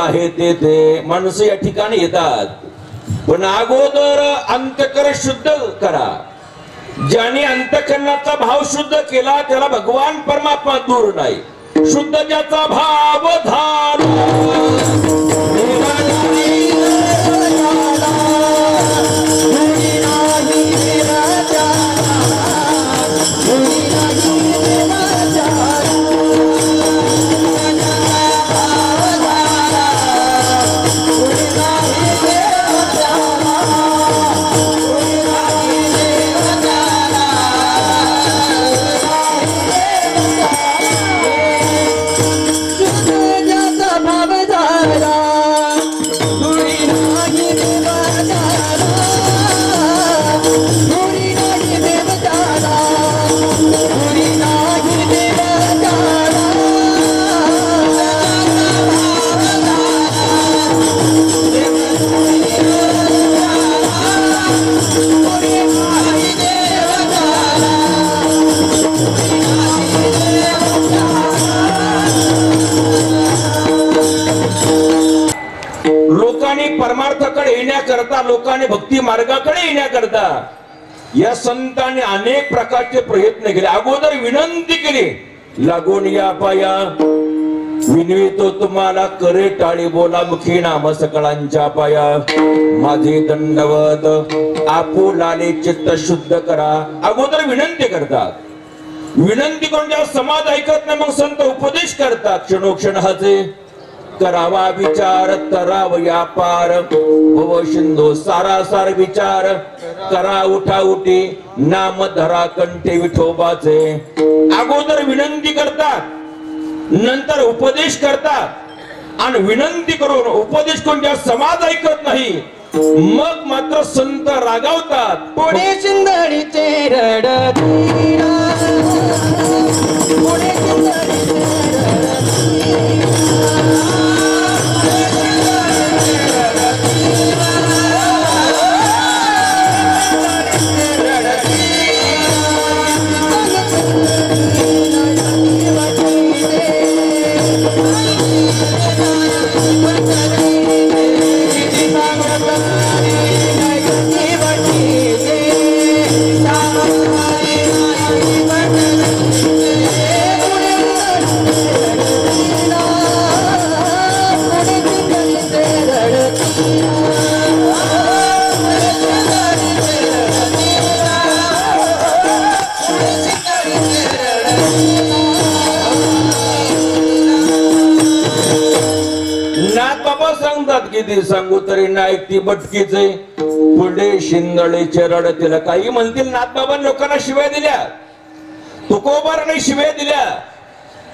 आहे ते माणसं या ठिकाणी येतात, पण अगोदर अंतःकरण शुद्ध करा. ज्याने अंतःकरणाचा भाव शुद्ध केला त्याला भगवान परमात्मा दूर नाही. शुद्ध ज्याचा भाव झाला परमार्थाकडे येण्याकरता, लोकांनी भक्ती मार्गाकडे येण्याकरता या संतांनी अनेक प्रकारचे प्रयत्न केले. अगोदर विनंती केली, लागून या पाया विनवितो तुम्हाला, करे टाळी बोला मुखी नाम सकळांच्या पाया. माझे दंडवत आपुलाले चित्त शुद्ध करा. अगोदर विनंती करतात. विनंती करून जेव्हा समाज ऐकत नाही मग संत उपदेश करतात. क्षणोक्षण हाचे करावा विचार, तराव या पार भव सिंधू सारासार विचार. करा उठा उठी नाम धरा कंठे विठोबाचे. अगोदर विनंती करतात, नंतर उपदेश करतात. आणि विनंती करून उपदेश करून जेव्हा समाज ऐकत नाही मग मात्र संत रागावतात. पुढे सिंधळीचे रडतीरा, पुढे सिंधळीचे किती सांगू तरी नाही ती बटकीचे. पुढे शिंदळीचे रडतील. काही म्हणतील नाथबाबांनी लोकांना शिव्या दिल्या, तुकोबाराने शिव्या दिल्या,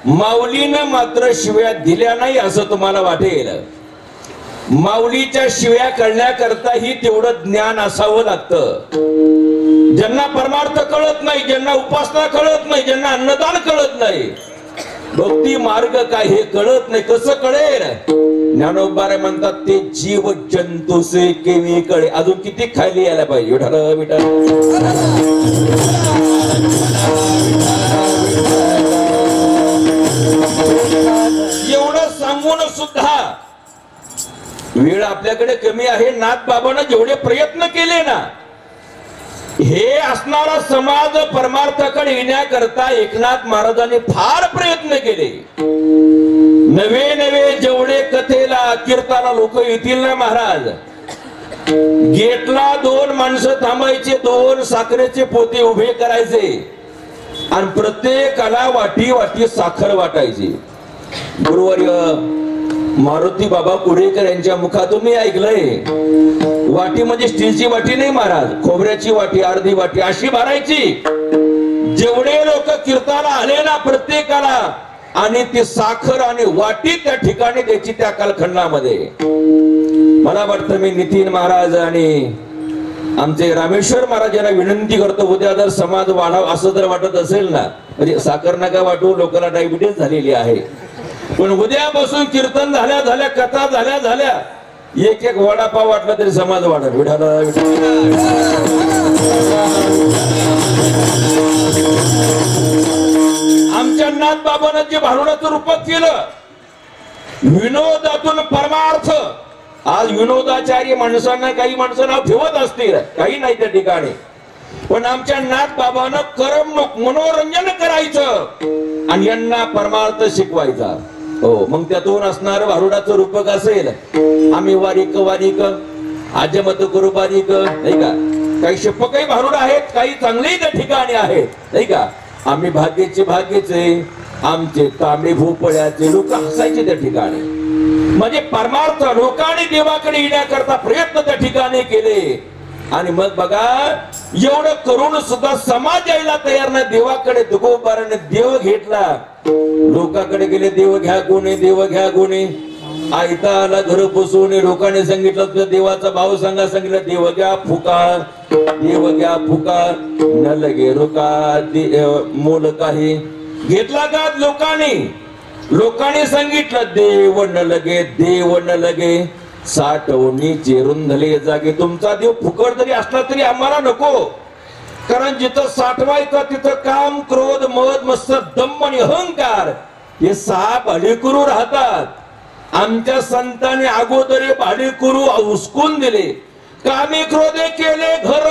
माऊलीनं मात्र शिव्या दिल्या नाही असं तुम्हाला वाटेल. माऊलीच्या शिव्या करण्याकरता ही तेवढं ज्ञान असावं लागतं. ज्यांना परमार्थ कळत नाही, ज्यांना उपासना कळत नाही, ज्यांना अन्नदान कळत नाही, भक्ती मार्ग काय हे कळत नाही. कसं कळेल? ज्ञानोबारे म्हणतात ते जीव जंतूसे केवी कळे. अजून किती खाली यायला पाहिजे. विठ्ठल विठ्ठल एवढं सांगून सुद्धा वेळ आपल्याकडे कमी आहे. नाथबाबांना जेवढे प्रयत्न केले ना, हे असणारा समाज परमार्थाकडे येण्याकरता एकनाथ महाराजांनी फार प्रयत्न केले. नवे नवे जेवढे कथेला कीर्ताला लोक येतील ना महाराज, गेटला 2 माणसं थांबायचे, 2 साखरेचे पोते उभे करायचे आणि प्रत्येकाला वाटी वाटी साखर वाटायची. गुरुवर्य मारुती बाबा कुडेकर यांच्या मुखातून मी ऐकलंय, वाटी म्हणजे स्टीलची वाटी नाही महाराज, खोबऱ्याची वाटी, अर्धी वाटी अशी भरायची. जेवढे लोक कीर्ताला आले ना प्रत्येकाला, आणि ती साखर आणि वाटी त्या ठिकाणी द्यायची त्या कालखंडामध्ये. मला वाटतं मी नितीन महाराज आणि आमचे रामेश्वर महाराज यांना विनंती करतो, उद्या जर समाज वाढावा असं जर वाटत असेल ना, म्हणजे साखर नका वाटू, लोकांना डायबिटीज झालेली आहे, पण उद्यापासून कीर्तन झाल्या झाल्या, कथा झाल्या झाल्या, एक एक वडापाव वाटला तरी समाज वाढेल. विठाला आमच्या नाथ बाबांना जे भारुडाचं रूपात केलं विनोदातून परमार्थ. आज विनोदाचारी माणसांना काही माणसं नाव ठेवत असतील, काही नाही त्या ठिकाणी, पण आमच्या नाथ बाबांना करमणूक मनोरंजन करायचं आणि यांना परमार्थ शिकवायचा. हो, मग त्यातून असणार भारुडाचं रूपक असेल, आम्ही वारीक वारीक आजमत करू बारीक, नाही का. काही शिपकही भारुड आहेत, काही चांगलेही त्या ठिकाणी आहेत, नाही का. आम्ही भाग्याचे आमचे तांबे भोपळ्याचे लोक हसायचे त्या ठिकाणी. म्हणजे परमार्थ लोकांनी देवाकडे येण्याकरता प्रयत्न त्या ठिकाणी केले. आणि मग बघा, एवढं करून सुद्धा समाज यायला तयार नाही देवाकडे. तुकोबाराने देव घेतला, लोकांकडे गेले, देव घ्या कोणी, देव घ्या कोणी. आयता आला घर बसून, लोकांनी सांगितलं देवाचा भाव सांगितलं, देव घ्या फुका, देव घ्या फुका, न लगे रुका मोल काही. घेतला का लोकांनी सांगितलं, देव न लगे साठवणी चेरून धले जागे. तुमचा देव फुकट जरी असला तरी आम्हाला नको, कारण जिथं साठवायचं तिथं काम, क्रोध, मद, मत्सर, दम आणि अहंकार हे 6 भाडेकरू राहतात. आमच्या संतांनी अगोदर भाडेकरू उचकून दिले. कामी क्रोधे केले घर,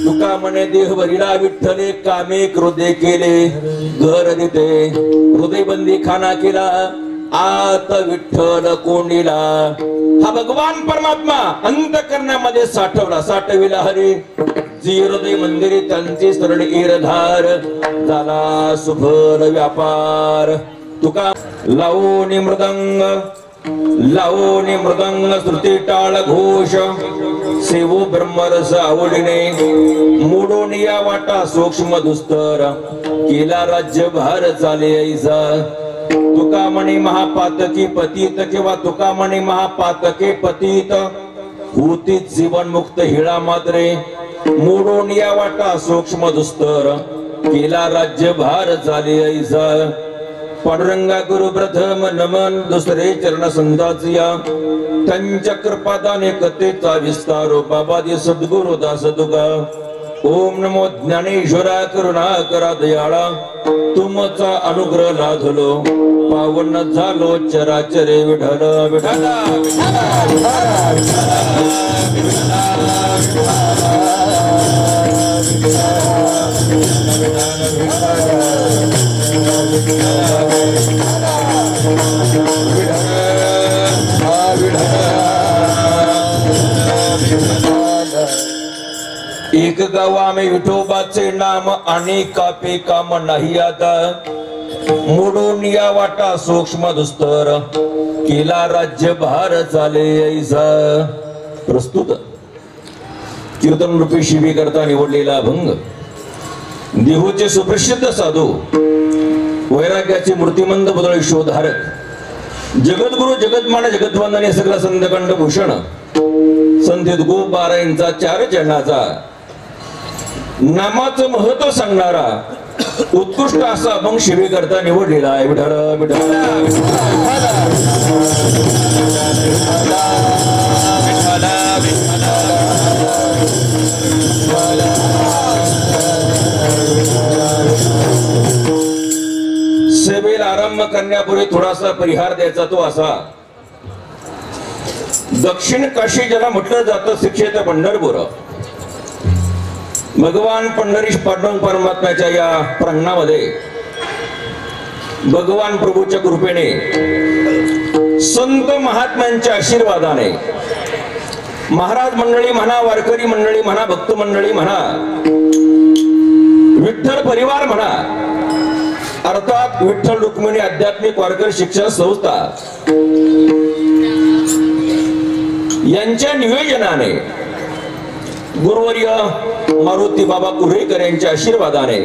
तुका म्हणे देह भरिला विठ्ठले, कामे क्रोधे केले घर देते. हृदयबंदी खाना केला, आत विठ्ठल कोंडीला. हा भगवान परमात्मा अंतःकरणामध्ये साठविला हरे. जी हृदय मंदिरे त्यांची सरळ एरधार, झाला सुफल व्यापार. तुका लावून मृदंग श्रुती टाळ घोष, सेवो ब्रह्मरस आवडीने. मोडून या वाटा सूक्ष्म दुस्तर, केला राज्य भार चाले ऐसा. तुका म्हणे महापातकी पतित, किंवा तुका म्हणे महापातके पतित, होती जीवन मुक्त हिळा मात्रे. मोडून या वाटा सूक्ष्म दुस्तर, केला राज्य भार चाले ऐसा. पांडुरंगा गुरु प्रथम नमन, दुसरे चरण संताचिया. त्यांच्या कृपादाने कथेचा विस्तारो, बाबाजी सद्गुरु दास तुका. ओम नमो ज्ञानेश्वरा करुणा करा दयाळा. तुमचा अनुग्रह लाधलो, पावन झालो चराचरे विठ्ठल विठ्ठल. एक गावा में विठोबाचे नाम, आणि कापे काम नाही आता. मोडून या वाटा सूक्ष्म दुस्तर, केला राज्य भार चाले ऐसा. प्रस्तुत कीर्तन रूपी शिबी करता निवडलेला अभंग. देहूचे सुप्रसिद्ध साधू, वैराग्याचे मूर्तिमंत बदळ शोधारक, जगद्गुरु जगतमान जगद्वंदने सगळा संतकंठ भूषण संत तुकोबा यांचा 4 चरणाचा नामाचं महत्व सांगणारा उत्कृष्ट असा अभंग शिबी करता निवडलेला आहे. विठ्ठल विठ्ठल सेवेला आरंभ करण्यापूर्वी थोडासा परिहार द्यायचा तो असा. दक्षिण काशी ज्याला म्हटलं जातं शिक्षेत पंढरपूर, भगवान पंढरीश पांडुरंग परमात्म्याच्या या प्रांगणामध्ये भगवान प्रभूच्या कृपेने संत महात्म्यांच्या आशीर्वादाने महाराज मंडळी म्हणा, वारकरी मंडळी म्हणा, भक्त मंडळी म्हणा, विठ्ठल परिवार म्हणा, अर्थात विठ्ठल रुक्मिणी आध्यात्मिक वारकरी शिक्षण संस्था यांच्या नियोजनाने गुरुवर्य मारुती बाबा कुरेकर यांच्या आशीर्वादाने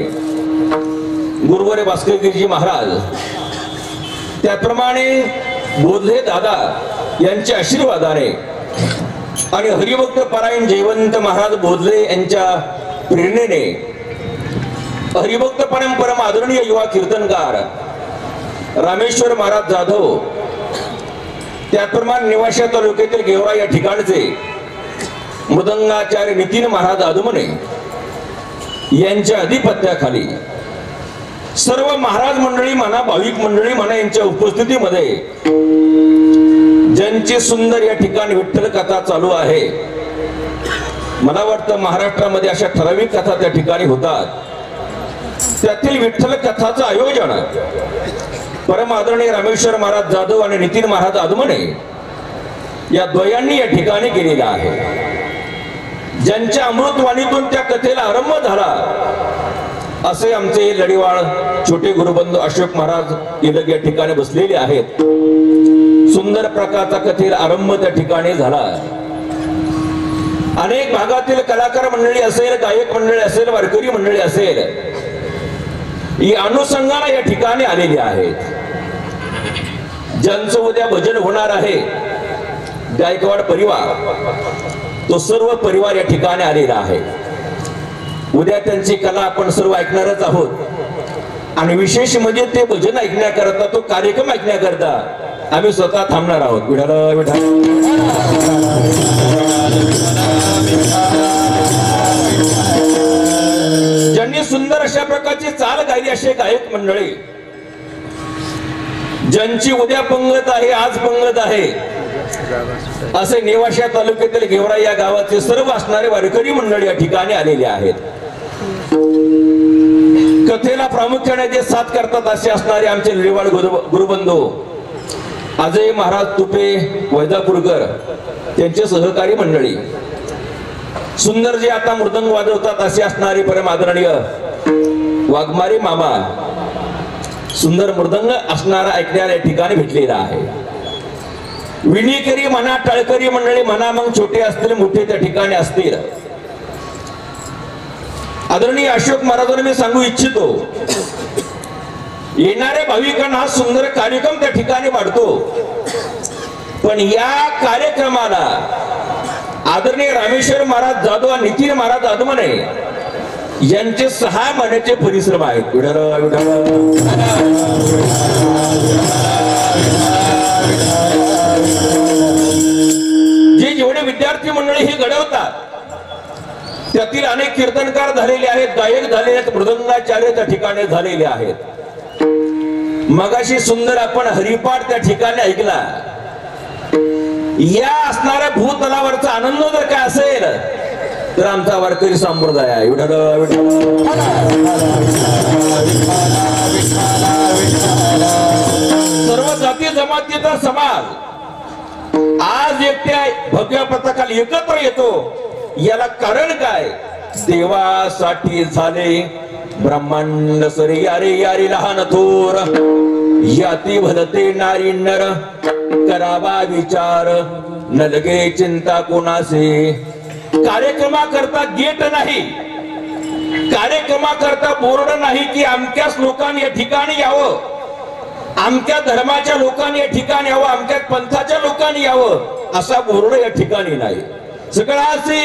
गुरुवर्य भास्करगिरीजी महाराज, त्याप्रमाणे बोधले दादा यांच्या आशीर्वादाने आणि हरिभक्त पारायण जयवंत महाराज बोधले यांच्या प्रेरणेने हरिभक्त परम आदरणीय युवा कीर्तनकार रामेश्वर महाराज जाधव, त्याचप्रमाणे निवाशी तालुक्यातील गेवरा या ठिकाणचे मृदंगाचार्य नितीन महाराज आदमने यांच्या अधिपत्याखाली सर्व महाराज मंडळी म्हणा, भाविक मंडळी म्हणा, यांच्या उपस्थितीमध्ये ज्यांची सुंदर या ठिकाणी विठ्ठल कथा चालू आहे. मला वाटतं महाराष्ट्रामध्ये अशा ठराविक कथा त्या ठिकाणी होतात. त्यातील विठ्ठल कथाचं आयोजन परम आदरणीय रामेश्वर महाराज जाधव आणि नितीन महाराज आदमने या द्वयांनी या ठिकाणी केलेलं आहे. ज्यांच्या अमृतवाणीतून त्या कथेला आरंभ झाला असे आमचे लढीवाळ छोटे गुरुबंधू अशोक महाराज इलग या ठिकाणी बसलेले आहेत. सुंदर प्रकारचा कथेला आरंभ त्या ठिकाणी झाला. अनेक भागातील कलाकार मंडळी असेल, गायक मंडळी असेल, वारकरी मंडळी असेल, ही अनुषंगाने या ठिकाणी आलेली आहेत. ज्यांचं उद्या भजन होणार आहे गायकवाड परिवार, तो सर्व परिवार या ठिकाणी आलेला आहे. उद्या त्यांची कला आपण सर्व ऐकणारच आहोत. आणि विशेष म्हणजे ते भजन ऐकण्याकरता, तो कार्यक्रम ऐकण्याकरता आम्ही स्वतः थांबणार आहोत. विठ्ठल विठ्ठल. ज्यांनी सुंदर अशा प्रकारची चाल गायली असे गायक मंडळी, ज्यांची उद्या पंगत आहे, आज पंगत आहे, असे नेवाशा तालुक्यातील गेवरा या गावाचे सर्व असणारे वारकरी मंडळी या ठिकाणी आलेले आहेत. कथेला प्रामुख्याने जे साथ करतात असे असणारे आमचे लढीवाळ गुरुबंधू अजय महाराज तुपे वैजापूरकर, त्यांचे सहकारी मंडळी, सुंदर जे आता मृदंग वाजवतात असे असणारे परम आदरणीय वाघमारे मामा, सुंदर मृदंग असणारा ऐकण्याला या ठिकाणी भेटलेला आहे. विणीकरी म्हणा, टाळकरी मंडळी म्हणा, मग छोटे असतील मोठे त्या ठिकाणी असतील. आदरणीय अशोक महाराजांना मी सांगू इच्छितो, येणाऱ्या भाविकांना हा सुंदर कार्यक्रम त्या ठिकाणी वाढतो, पण या कार्यक्रमाला आदरणीय रामेश्वर महाराज जाधव आणि नितीन महाराज आदमने यांचे 6 महिन्याचे परिश्रम आहेत. जे जेवढे विद्यार्थी मंडळी हे घडवतात त्यातील अनेक कीर्तनकार झालेले आहेत, गायक झालेले आहेत, मृदंगाचार्य त्या ठिकाणी झालेले आहेत. मगाशी सुंदर आपण हरिपाठ त्या ठिकाणी ऐकला. या असणाऱ्या भूतलावरचा आनंद जर काय असेल तर आमचा वारकरी संप्रदाय आहे. सर्व जाती जमातीचा समाज आज एकट्या भव्य पथकाला एकत्र येतो. याला कारण काय? देवासाठी झाले ब्रह्मांड सरी यारे यारी लहान थोर, याती भलते नारी नर करावा विचार, न लगे चिंता कोणासे. कार्यक्रमा करता गेट नाही, कार्यक्रमा करता बोर्ड नाही की अमक्याच लोकांनी या ठिकाणी यावं, अमक्या धर्माच्या लोकांनी या ठिकाणी यावं, अमक्या पंथाच्या लोकांनी यावं असा बोर्ड या ठिकाणी नाही. सगळाचे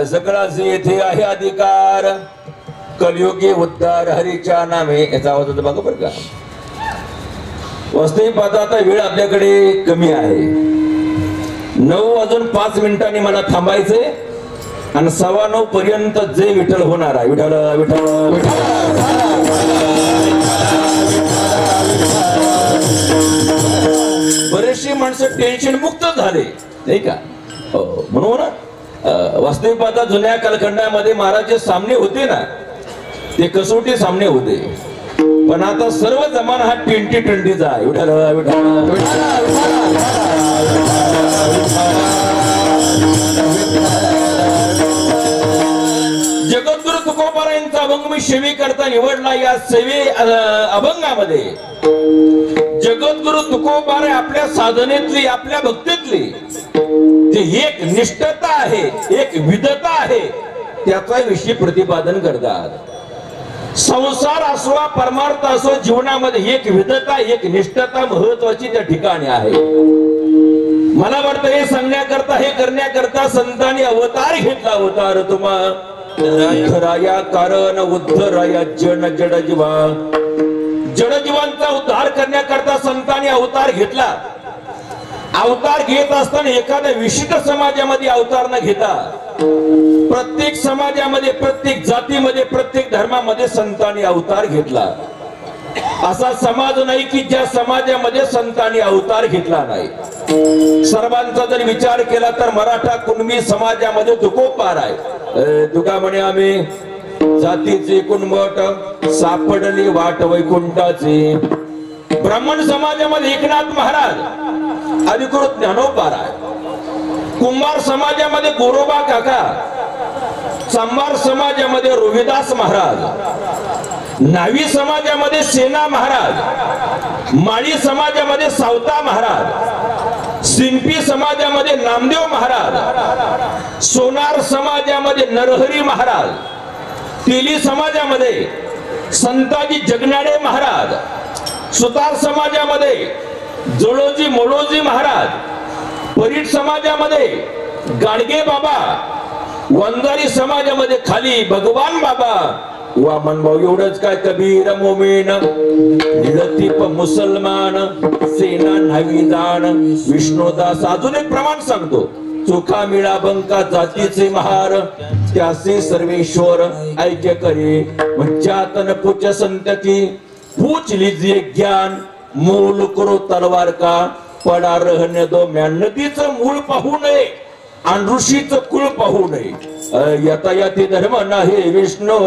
सकळाचे येथे आहे अधिकार, कलियुगी उद्धार हरीच्या नामे. याचा आवाज होता बघा बरं का. वस्तू पाहता आता वेळ आपल्याकडे कमी आहे. 9:05 मला थांबायचंय आणि 9:15 पर्यंत जे विठ्ठल होणार आहे. विठ्ठल विठ्ठल बरेचशी माणसं टेन्शन मुक्त झाले नाही का. म्हणून वास्तविक पाहता जुन्या कालखंडामध्ये महाराज जे सामने होते ना ते कसोटी सामने होते. पण आता सर्व जमाना हा 2020चा आहे. विठ्ठल विठ्ठल जगद्गुरु तुकोबारायांचा अभंग मी सेवे करता निवडला. या सेवे अभंगामध्ये जगद्गुरु तुकोबाराय आपल्या साधनेतली आपल्या भक्तीतली जी एक निष्ठता आहे, एक विधता आहे, त्याचा विषयी प्रतिपादन करतात. संसार असो परमार्थ असो जीवनामध्ये एक विधता एक निष्ठता महत्वाची त्या ठिकाणी आहे. मला वाटतं हे सांगण्याकरता हे करण्याकरता संतांनी अवतार घेतला. अवतार तुम्हा उद्धराया कारण उद्धराया जन जड जीवा. जडजीवांचा उद्धार करण्याकरता संतांनी अवतार घेतला. अवतार घेत असताना एखाद्या विशिष्ट समाजामध्ये अवतार न घेता प्रत्येक समाजामध्ये प्रत्येक जातीमध्ये प्रत्येक धर्मामध्ये संतांनी अवतार घेतला. असा समाज नाही की ज्या समाजामध्ये संतांनी अवतार घेतला नाही. सर्वांचा जर विचार केला तर मराठा कुणबी समाजामध्ये तुकोबार आहे. तुका म्हणे आम्ही जातीचे कुणबट सापडली वाट वैकुंठाची. ब्राह्मण समाजामध्ये एकनाथ महाराज अधिकृत ज्ञानोबार आहे. कुंभार समाजामध्ये गोरोबा काका, चांभार समाजामध्ये रोहिदास महाराज, नावी समाजामध्ये सेना महाराज, माळी समाजामध्ये सावता महाराज, सिंपी समाजामध्ये नामदेव महाराज, सोनार समाजामध्ये नरहरी महाराज, तेली समाजामध्ये संताजी जगनाडे महाराज, सुतार समाजामध्ये जोळोजी मोळोजी महाराज, परीट समाजामध्ये गाडगे बाबा, वंजारी समाजामध्ये खाली भगवान बाबा, वामन भाऊ. एवढंच काय कबीर मोमीन लतीफ मुसलमान सेना न्हावी जाण विष्णुदास. अजून एक प्रमाण सांगतो. चोखा मिळा बंका जातीचे महार त्याचे सर्वेश्वर ऐक्य करे. ज्यातन पूज संतती पूछ लीजिए ज्ञान मूल करो तलवार का. पडा रहने दो म्या. नदीचं मूळ पाहू नये आणि ऋषीचं कुळ पाहू नये. यतायती धर्म नाही विष्णू.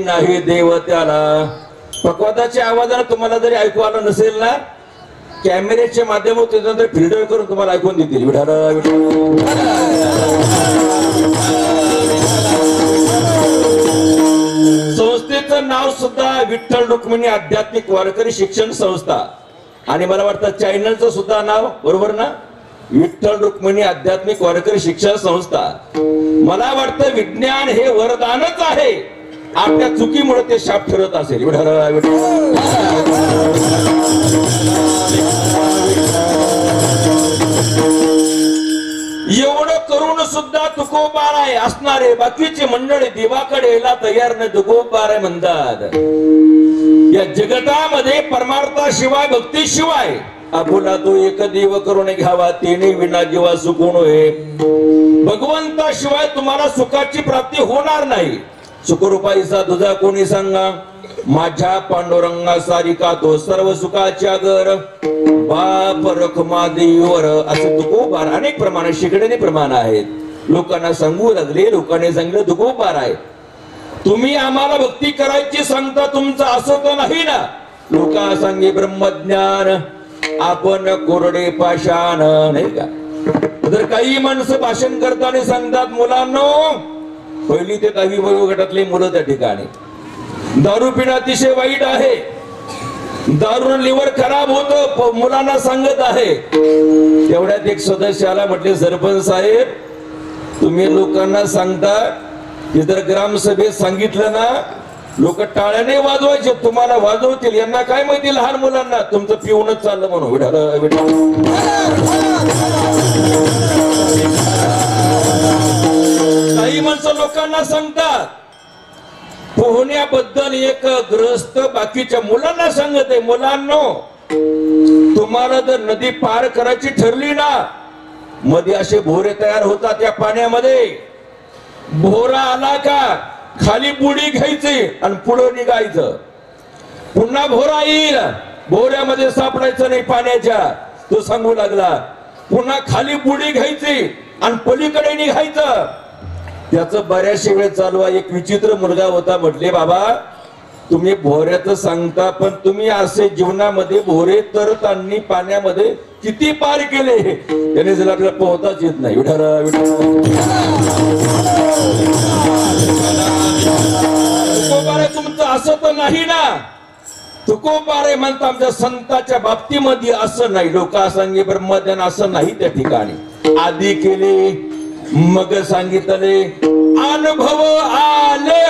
नाही देव त्याला. पकवादाच्या आवाजाने तुम्हाला जरी ऐकू आलं नसेल ना कॅमेऱ्याच्या माध्यमातून फिल्टर करून तुम्हाला ऐकून देतील. विठाला संस्थेचं नाव सुद्धा विठ्ठल रुक्मिणी आध्यात्मिक वारकरी शिक्षण संस्था. आणि मला वाटतं चॅनलचं सुद्धा नाव बरोबर ना विठ्ठल रुक्मिणी आध्यात्मिक वारकरी शिक्षण संस्था. मला वाटतं विज्ञान हे वरदानच आहे. आपल्या चुकीमुळे ते शाप ठरत असेल. एवढं करून सुद्धा तुकोबाराय असणारे बाकीचे मंडळी देवाकडे यायला तयार नाही. तुकोबाराय म्हणतात या जगतामध्ये परमार्थाशिवाय भक्तीशिवाय आपुला तो एक देव करून घ्यावा तेने विना जीवा सुखून होय. भगवंताशिवाय तुम्हाला सुखाची प्राप्ती होणार नाही. सुखरूपाईचा तुझा कोणी सांगा. माझ्या पांडुरंगा सारिका तो सर्व सुखाच्या घर बाप रखमा देवर. असं तुकोबार अनेक प्रमाणे शिकण्याने प्रमाण आहेत. लोकांना सांगू लागले. लोकांनी सांगितलं तुकोबार आहे. तुम्ही आम्हाला भक्ती करायची सांगता तुमचं असं तर नाही ना. लोका सांगे ब्रह्मज्ञान आपण कोरडे पाषाण, नाही का? तर काही माणसं भाषण करताना सांगतात, मुलांनो, पहिली ते 10वी वयोगटातले मुलं त्या ठिकाणी दारू पिणं अतिशय वाईट आहे, दारूने लिव्हर खराब होतं, मुलांना सांगत आहे. तेवढ्यात एक सदस्याला म्हटले, सरपंच साहेब, तुम्ही लोकांना सांगता की जर ग्रामसभेत सांगितलं ना, लोक टाळ्याने वाजवायचे, तुम्हाला वाजवतील. यांना काय माहिती लहान मुलांना तुमचं पिऊनच चाललं म्हणून. काही माणसं लोकांना सांगतात पोहण्याबद्दल, एक ग्रस्त बाकीच्या मुलांना सांगत आहे, मुलांनो, तुम्हाला जर नदी पार करायची ठरली ना, मध्ये असे भोरे तयार होतात त्या पाण्यामध्ये. भोरा आला का खाली बुडी घ्यायची आणि पुढे निघायचं. पुन्हा भोरा येईल, भोऱ्यामध्ये सापडायचं नाही पाण्याच्या, तो सांगू लागला. पुन्हा खाली बुडी घ्यायची आणि पलीकडे निघायचं. त्याचं बऱ्याचशा वेळ चालू आहे. एक विचित्र मुलगा होता. म्हटले, बाबा, तुम्ही भोऱ्याचं सांगता, पण तुम्ही असे जीवनामध्ये भोरे तरतांनी पाण्यामध्ये किती पार केले, त्याने जर आपल्याला पोहताच येत नाही. तुकोबारे तुमचं असं तर नाही ना? तुकोबारे म्हणता आमच्या संताच्या बाबतीमध्ये असं नाही. लोक सांगे ब्रह्मज्ञान असं नाही. त्या ठिकाणी आधी केले, मग सांगितले, अनुभव आले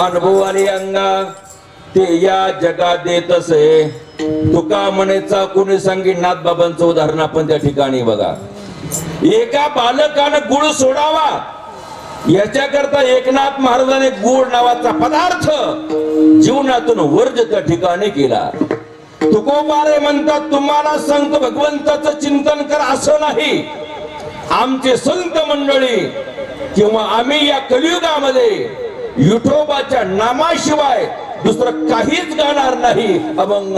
अनुभवाने अंगा ते या जगात देत असे. तुका म्हणेचा कोणी सांगी नाथबाबांचं उदाहरण आपण त्या ठिकाणी बघा. एका बालकानं गुळ सोडावा याच्याकरता एकनाथ महाराजांनी गुळ नावाचा पदार्थ जीवनातून वर्ज त्या ठिकाणी केला. तुकोबारे म्हणतात, तुम्हाला संत भगवंताचं चिंतन कर असं नाही. आमचे संत मंडळी किंवा आम्ही या कलियुगामध्ये विठोबाच्या नामाशिवाय दुसरं काहीच गाणार नाही. अभंग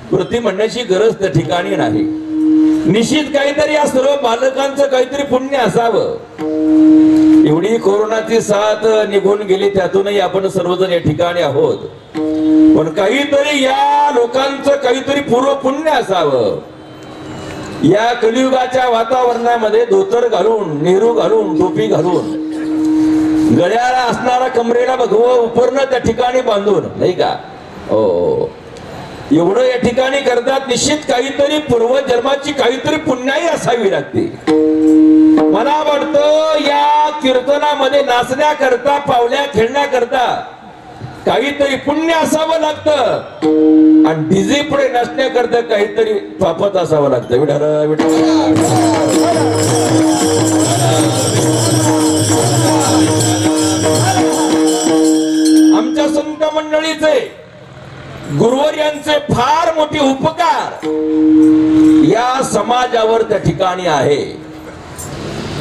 कृती म्हणण्याची गरज त्या ठिकाणी नाही. निश्चित काहीतरी या सर्व बालकांचं काहीतरी पुण्य असावं. एवढी कोरोनाची साथ निघून गेली, त्यातूनही आपण सर्वजण या ठिकाणी आहोत. पण काहीतरी या लोकांचं काहीतरी पूर्व पुण्य असावं. या कलियुगाच्या वातावरणामध्ये धोतर घालून, नेहरू घालून, टोपी घालून, गळ्याला असणारा कमरेला भगवं उपरणं त्या ठिकाणी बांधून, नाही का? हो, एवढं या ठिकाणी करतात. निश्चित काहीतरी पूर्वजन्माची काहीतरी पुण्याई असावी लागते. मला वाटतं या कीर्तनामध्ये नाचण्याकरता, पावल्या खेळण्याकरता काहीतरी पुण्य असावं लागतं आणि डीजे पुढे नाचण्याकरता काहीतरी पापत असावं लागतं. विठाला विठाला आमच्या संत मंडळीचे, गुरुवर यांचे फार मोठे उपकार या समाजावर त्या ठिकाणी आहे.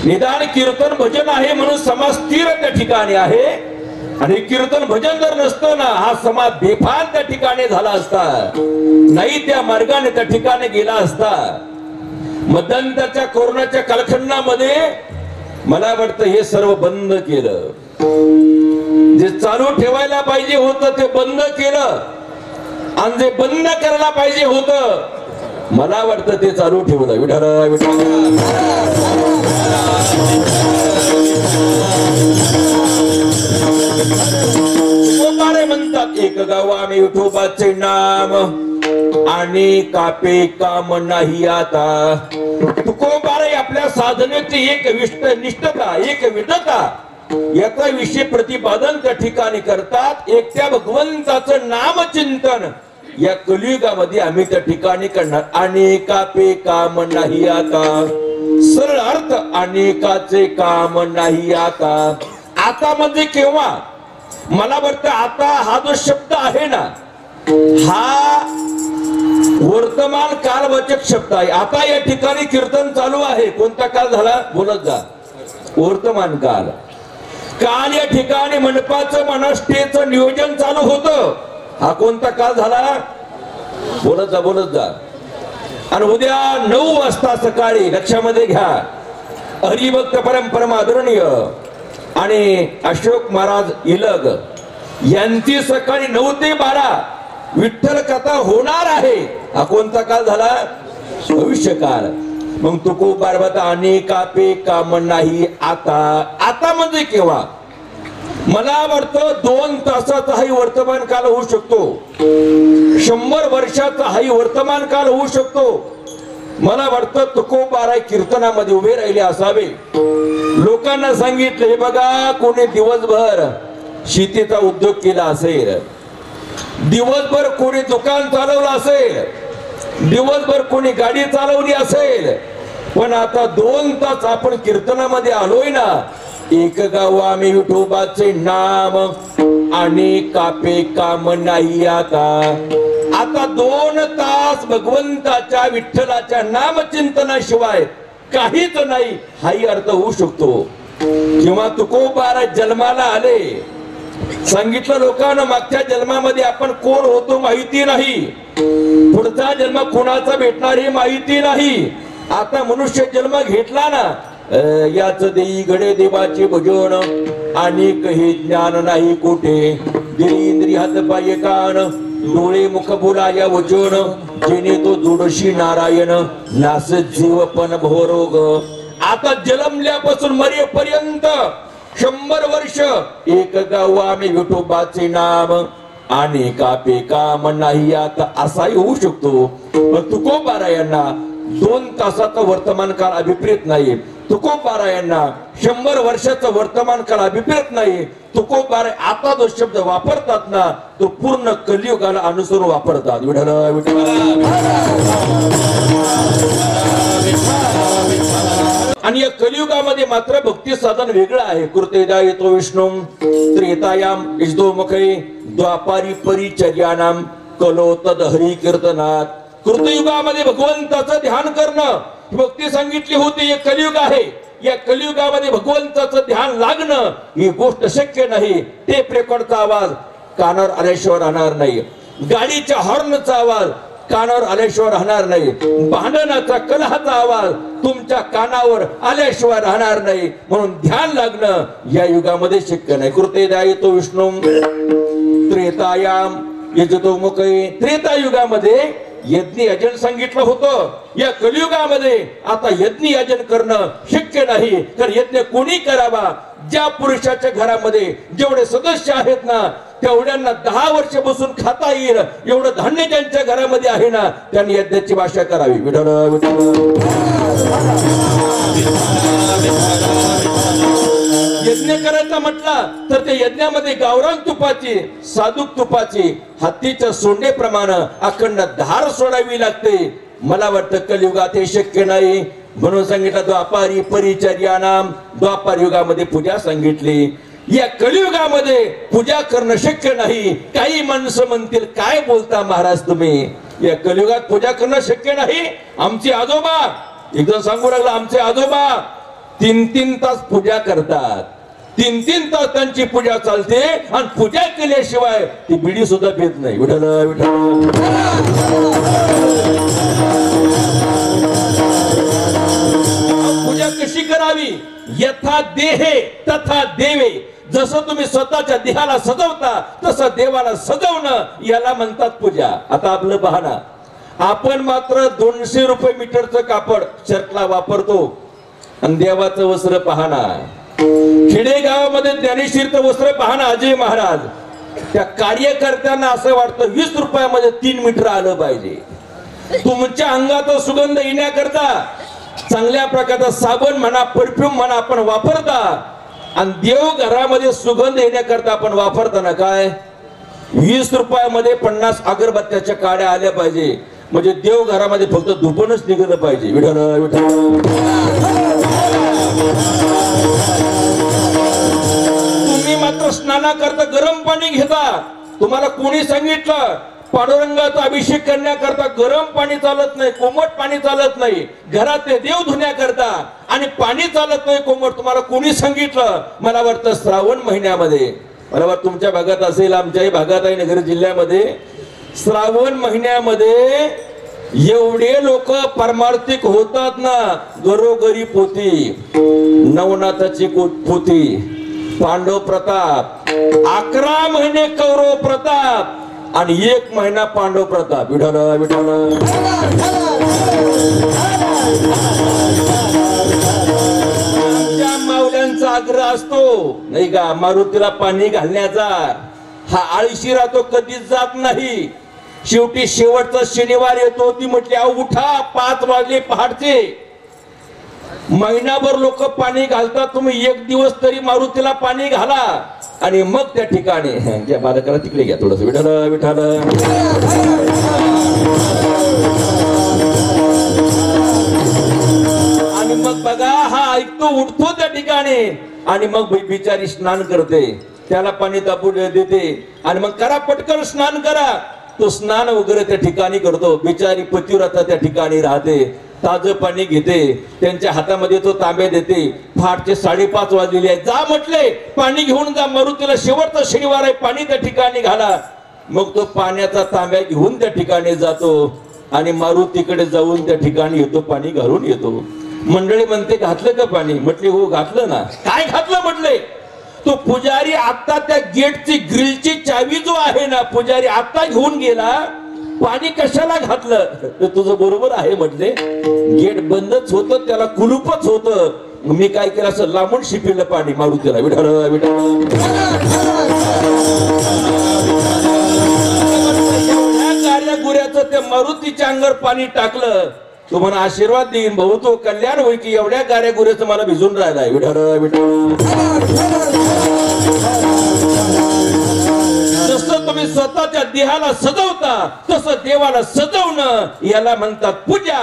निदान कीर्तन भजन आहे म्हणून समाज स्थिर त्या ठिकाणी आहे. आणि कीर्तन भजन जर नसतं ना, हा समाज बेफान त्या ठिकाणी झाला असता, नाही त्या मार्गाने त्या ठिकाणी गेला असता. मध्यंतरच्या कोरोनाच्या कालखंडामध्ये मला वाटतं हे सर्व बंद केलं. जे चालू ठेवायला पाहिजे होतं ते बंद केलं आणि जे बंद करायला पाहिजे होतं मला वाटतं ते चालू ठेवलं. विठाला विठाला म्हणतात, एक गाव आम्ही विठोबाचे नाम आणि कापे काम नाही आता. तुकोबारे आपल्या साधनेची एक निष्ठता, एक विधता याचा विषय प्रतिपादन त्या ठिकाणी करतात. एकट्या भगवंताचं नामचिंतन या कलियुगामध्ये आम्ही त्या ठिकाणी करणार. अनेकापे काम नाही आता. सरळ अर्थ, अनेकाचे काम नाही आता. आता म्हणजे केव्हा? मला वाटतं आता हा जो शब्द आहे ना, हा वर्तमान कालवाचक शब्द आहे. आता या ठिकाणी कीर्तन चालू आहे. कोणता काल झाला? बोलत जा. वर्तमान काल. काल या ठिकाणी मंडपाचं, मनष्टेचं नियोजन चालू होतं. हा कोणता काल झाला? बोलत जा, बोलत जा. आणि उद्या 9 वाजता सकाळी लक्षामध्ये घ्या, हरिभक्त परम आदरणीय आणि अशोक महाराज इलग यांची सकाळी 9 ते 12 विठ्ठल कथा होणार आहे. हा कोणता काल झाला? भविष्य काल. मग तुको बारबता अनेकापे काम नाही आता. आता म्हणजे केव्हा? मला वाटतं 2 तासाचाही वर्तमान काल होऊ शकतो, 100 वर्षाचाही वर्तमान काल होऊ शकतो. मला वाटतं तुकोबाराय कीर्तनामध्ये उभे राहिले असावे. लोकांना सांगितलं, हे बघा, कोणी दिवसभर शेतीचा उद्योग केला असेल, दिवसभर कोणी दुकान चालवलं असेल, दिवसभर कोणी गाडी चालवली असेल, पण आता 2 तास आपण कीर्तनामध्ये आलोय ना. एक गाव आम्ही विठोबाचे नाम आणि कापे काम नाही आता. आता 2 तास भगवंताच्या विठ्ठलाच्या नामचिंतनाशिवाय काहीच नाही हाही अर्थ होऊ शकतो. किंवा तुकोबारा जन्माला आले, सांगितलं लोकांना मागच्या जन्मामध्ये आपण कोण होतो माहिती नाही, पुढचा जन्म कोणाचा भेटणार हे माहिती नाही. आता मनुष्य जन्म घेतला ना, याच देई घडे देवाचे भजन आणि काही ज्ञान नाही कुठे. इंद्रिय हात पाय कान डोळे मुख बोलाया वचन, जेणे तो जोडशी नारायण नास जीव पण भोरोग. आता जन्मल्यापासून मरेपर्यंत 100 वर्ष एक गाव आम्ही विठोबाचे नाम आणि कापे काम नाही आता असाही होऊ शकतो. पण तुकोबारायांना 2 तासाचा वर्तमान काळ अभिप्रेत नाही. तुकोबारायांना 100 वर्षाचा वर्तमान काळ अभिप्रेत नाही. तुकोबारा आता जो शब्द वापरतात ना, तो पूर्ण कलियुगाला अनुसरून वापरतात. विठ्ठल विठ्ठल. आणि या कलियुगामध्ये मात्र भक्ती साधन वेगळं आहे. कृतेदा येतो विष्णू त्रेतायाम इजदोमुखे द्वापारी परिचर्यानाम कलो तद हरी कीर्तनात. कृतयुगामध्ये भगवंताचं ध्यान करणं भक्ती सांगितली होती. हे कलियुग आहे. या कलियुगामध्ये भगवंताचं ध्यान लागणं ही गोष्ट शक्य नाही. टेप रेकॉर्डचा आवाज कानावर आल्याशिवाय राहणार नाही. गाडीच्या हॉर्नचा आवाज कानावर आल्याशिवाय राहणार नाही. भांडणाचा कलहाचा आवाज तुमच्या कानावर आल्याशिवाय राहणार नाही. म्हणून ध्यान लागणं या युगामध्ये शक्य नाही. कृतेदा येतो विष्णू त्रेतायाम यजतो मुखे. त्रेता युगामध्ये यज्ञ यजन सांगितलं होतं. या कलियुगामध्ये आता यज्ञ यजन करणं शक्य नाही. तर यज्ञ कोणी करावा? ज्या पुरुषाच्या घरामध्ये जेवढे सदस्य आहेत ना, तेवढ्यांना 10 वर्ष बसून खाता येईल एवढं धान्य ज्यांच्या घरामध्ये आहे ना, त्यांनी यज्ञाची भाषा करावी. विठ्ठल विठ्ठल. यज्ञ करायचा म्हटला तर ते यज्ञामध्ये गावरान तुपाची, साधूक तुपाची, हत्तीच्या सोंडेप्रमाणे अखंड धार सोडावी लागते. मला वाटतं कलियुगात हे शक्य नाही. म्हणून सांगितलं द्वापारी परिचर्यानाम. द्वापार युगामध्ये पूजा सांगितली. या कलियुगामध्ये पूजा करणं शक्य नाही. काही माणसं म्हणतील काय बोलता महाराज तुम्ही, या कलियुगात पूजा करणं शक्य नाही. आमचे आजोबा, एकदम सांगू लागला, आमचे आजोबा 3-3 तास पूजा करतात. 3-3 तास त्यांची पूजा चालते आणि पूजा केल्याशिवाय ती बिडी सुद्धा पेत नाही. विठ्ठल विठ्ठल. पूजा कशी करावी? यथा देहे तथा देवे. जसं तुम्ही स्वतःच्या देहाला सजवता तसं देवाला सजवणं याला म्हणतात पूजा. आता आपलं पाहना, आपण मात्र 200 रुपये मीटरचं कापड शर्टला वापरतो आणि देवाचं वस्त्र पाहना. खेडेगावामध्ये ज्ञानेश्वरीचं वस्त्र पाहना अजय महाराज. त्या कार्यकर्त्यांना असं वाटतं 20 रुपयामध्ये 3 मीटर आलं पाहिजे. तुमच्या अंगाचा सुगंध येण्याकरता चांगल्या प्रकारचा साबण म्हणा, परफ्यूम म्हणा आपण वापरता, आणि देव घरामध्ये सुगंध येण्याकरता आपण वापरताना काय 20 रुपयामध्ये 50 अगरबत्त्याच्या काड्या आल्या पाहिजे. म्हणजे देव घरामध्ये फक्त धुपणच निघलं पाहिजे. विठ्ठल विठ्ठल. तुम्ही मात्र स्नानाकरता गरम पाणी घेता. तुम्हाला कोणी सांगितलं पांडुरंगाचा अभिषेक करण्याकरता गरम पाणी चालत नाही, कोमट पाणी चालत नाही. घरातले देव धुण्याकरता आणि पाणी चालत नाही कोमट. तुम्हाला कोणी सांगितलं? मला वाटतं श्रावण महिन्यामध्ये, मला वाटतं तुमच्या भागात असेल, आमच्याही भागात आहे नगर जिल्ह्यामध्ये, श्रावण महिन्यामध्ये एवढे लोक परमार्थिक होतात ना. घरोघरी पोथी, नवनाथाची पोथी, पांडव प्रताप, 11 महिने कौरव प्रताप आणि 1 महिना पांडव प्रताप. विठ्ठल विठ्ठल. आमच्या माऊल्यांचा आग्रह असतो नाही का, मारुतीला पाणी घालण्याचा. हा आळशी राहतो, कधीच जात नाही. शेवटी शेवटचा शनिवार येतो, ती म्हटली अहो उठा, 5 वाजले पहाटचे. महिनाभर लोक पाणी घालतात, तुम्ही 1 दिवस तरी मारुतीला पाणी घाला आणि मग त्या ठिकाणी ज्या बालकाला तिकडे घ्या थोडस. विठ्ठल विठ्ठल. आणि मग बघा हा ऐकतो, उठतो त्या ठिकाणी आणि मग बिचारी स्नान करते. त्याला पाणी तापू देते आणि मग करा पटकन स्नान करा. तो स्नान वगैरे त्या ठिकाणी करतो. बिचारी पतिव्रता त्या ठिकाणी राहते. ताजं पाणी घेते. त्यांच्या हातामध्ये तो तांबे देते. फाटचे 5:30 वाजलेले आहे. जा म्हटले पाणी घेऊन जा. मारुतीला शेवटचा शनिवार आहे, पाणी त्या ठिकाणी घाला. मग तो पाण्याचा तांब्या घेऊन त्या ठिकाणी जातो आणि मारुतीकडे जाऊन त्या ठिकाणी येतो, पाणी घालून येतो. मंडळी म्हणते घातलं का पाणी? म्हटले हो घातलं ना. काय घातलं म्हटले? तो पुजारी आता त्या गेटची ग्रिलची चावी जो आहे ना, पुजारी आता घेऊन गेला. पाणी कशाला घातलं? तर तुझं बरोबर आहे म्हटले. गेट बंदच होतं, त्याला कुलूपच होतं. मी काय केलं, असं लांबून शिपिलं पाणी मारुतीला. विठ्ठल विठ्ठल गुऱ्याचं त्या मारुतीच्या अंगावर पाणी टाकलं. तुम्हाला आशीर्वाद देईन भाऊ, तो कल्याण होईल की एवढ्या गाड्या गुऱ्याचं मला भिजून राहिलाय. विठ्ठल विठ्ठल जसं तुम्ही स्वतःच्या देहाला सजवता तसं देवाला सजवणं याला म्हणतात पूजा.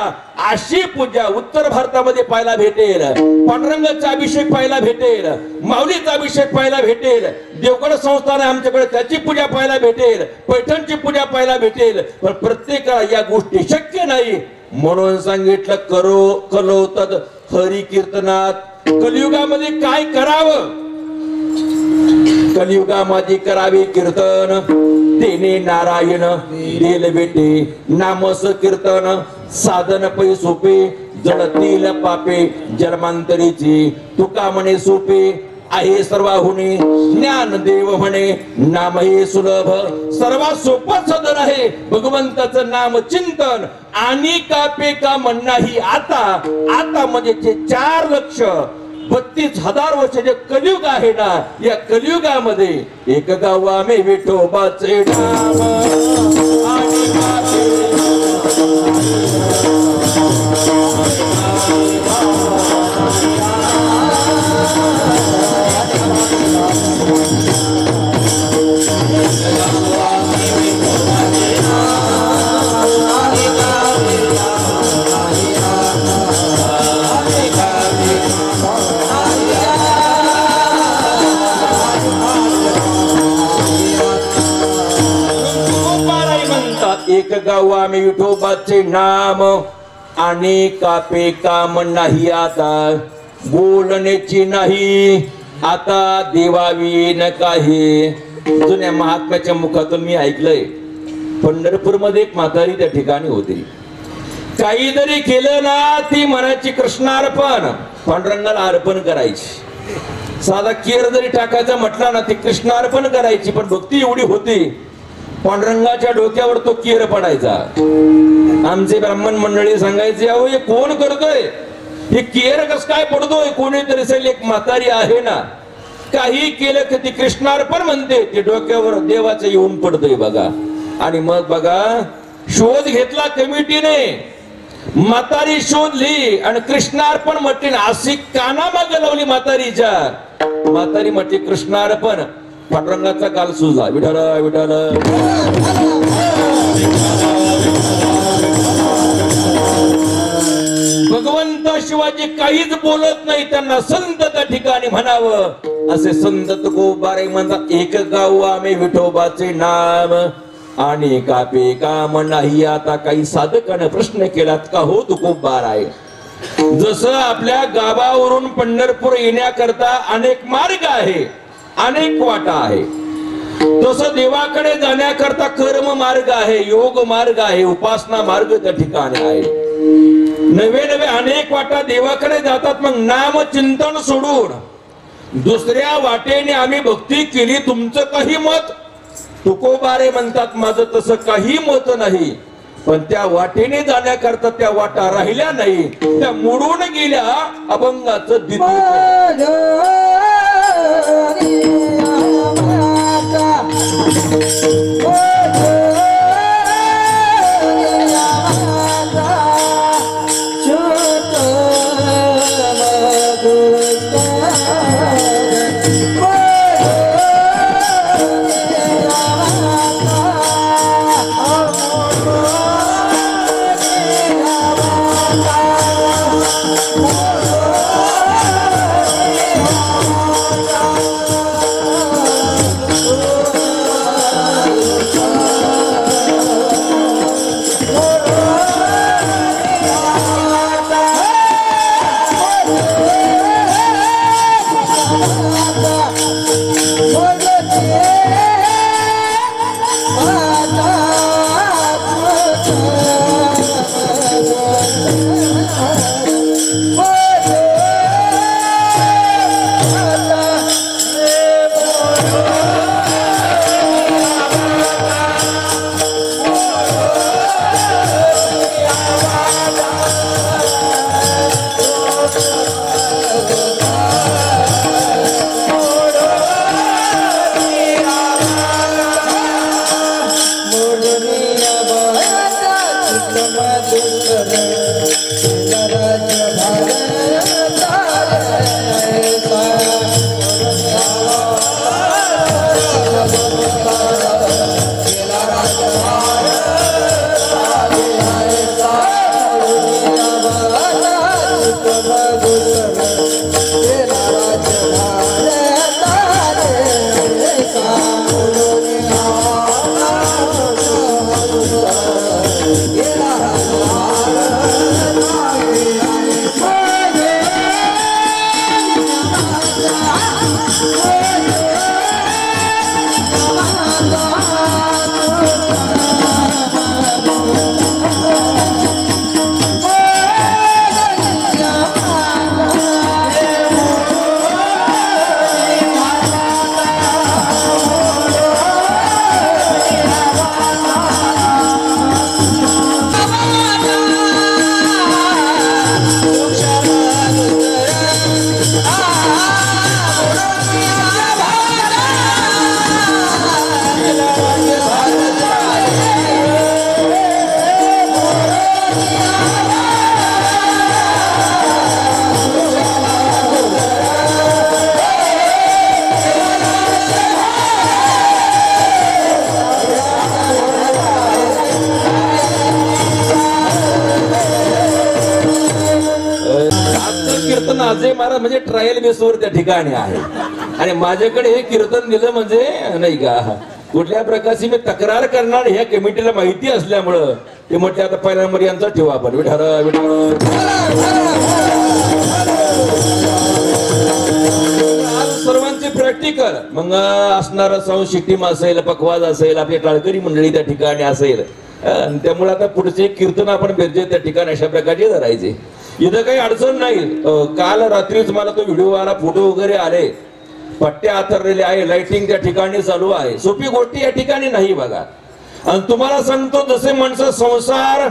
अशी पूजा उत्तर भारतामध्ये पाहायला भेटेल. पांडुरंगाचा अभिषेक पाहायला भेटेल. माऊलीचा अभिषेक पाहायला भेटेल. देवगड संस्थान आमच्याकडे त्याची पूजा पाहायला भेटेल. पैठणची पूजा पाहायला भेटेल. पण प्रत्येकाला या गोष्टी शक्य नाही. म्हणून सांगितलं कलो तद हरी कीर्तनात. कलियुगामध्ये काय करावं? कलियुगामध्ये करावे कीर्तन. तेने नारायण दिल बेटे. नामस कीर्तन साधन पै सोपे. जळतील पापे जन्मांतरीची. तुका म्हणे सोपे आहे सर्वाहुनी. ज्ञान देव म्हणे नाम हे सुलभ. सर्वात सोपं साधन आहे भगवंताचं नाम चिंतन. आणि कापे का म्हणणं आता आता म्हणजे 4,32,000 वर्ष जे कलियुग आहे ना, या कलियुगामध्ये एक गाव आम्ही विठोबाचे नाम आणि एक गाव आम्ही विठोबाचे नाम आणि कापे काम नाही आता. बोलण्याची नाही आता देवावी न काही. जुन्या महात्म्याच्या मुखातून मी ऐकलंय, पंढरपूरमध्ये एक म्हातारी त्या ठिकाणी होती. काही जरी केलं ना ती म्हणायची कृष्णार्पण. पांडुरंगाला अर्पण करायची. साधा केर जरी टाकायचा म्हटला ना ती कृष्णार्पण करायची. पण भक्ती एवढी होती पांडुरंगाच्या डोक्यावर तो केर पडायचा. आमचे ब्राह्मण मंडळी सांगायचे अहो हे कोण करतोय? हे केर कस काय पडतोय? कोणीतरी असेल, एक म्हातारी आहे ना. काही केलं की ती कृष्णार्पण म्हणते. ते डोक्यावर देवाचं येऊन पडतोय बघा. आणि मग बघा शोध घेतला कमिटीने. म्हातारी शोधली आणि कृष्णार्पण म्हटली. अशी कानामागे लावली म्हातारीच्या. म्हातारी म्हटली कृष्णार्पण. पांडुरंगाचा काल सुजला. विठ्ठल विठ्ठल भगवंत शिवाजी काहीच बोलत नाही. त्यांना संत त्या ठिकाणी म्हणावं असे संत तुकोबारे म्हणतात. एक गाव आम्ही विठोबाचे नाम आणि कापे काम नाही आता. काही साधकाने प्रश्न केलात का हो तुकोबार आहे. जसं आपल्या गावावरून पंढरपूर येण्याकरता अनेक मार्ग आहे, अनेक वाटा आहे, तसं देवाकडे जाण्याकरता कर्म मार्ग आहे, योग मार्ग आहे, उपासना मार्ग त्या ठिकाणी आहे. नवे नवे अनेक वाटा देवाकडे जातात. मग नाम चिंतन सोडून दुसऱ्या वाटेने आम्ही भक्ती केली. तुमचं काही मत? तुकोबारे म्हणतात माझं तसं काही मत नाही. पण त्या वाटेने जाण्याकरता त्या वाटा राहिल्या नाही, त्या मोडून गेल्या. अभंगाचं माझे महाराज म्हणजे ट्रायल बेसवर त्या ठिकाणी आहे आणि माझ्याकडे हे कीर्तन दिलं म्हणजे नाही का कुठल्या प्रकारची मी तक्रार करणार ह्या कमिटीला माहिती असल्यामुळं ते म्हटले आता पहिला नंबर यांचा ठेवा आपण विठाल सर्वांचे प्रॅक्टिकल मग असणार साऊंड सिस्टीम असेल पकवाज असेल आपली टाळकरी मंडळी त्या ठिकाणी असेल त्यामुळे आता पुढचे कीर्तन आपण बेरजे त्या ठिकाणी अशा प्रकारचे धरायचे इथं काही अडचण नाही काल रात्रीच मला तो व्हिडिओ आला फोटो वगैरे आले पट्ट्या आथरलेले आहे लाइटिंग त्या ठिकाणी चालू आहे सोपी गोष्टी या ठिकाणी नाही बघा आणि तुम्हाला सांगतो जसे माणसं संसार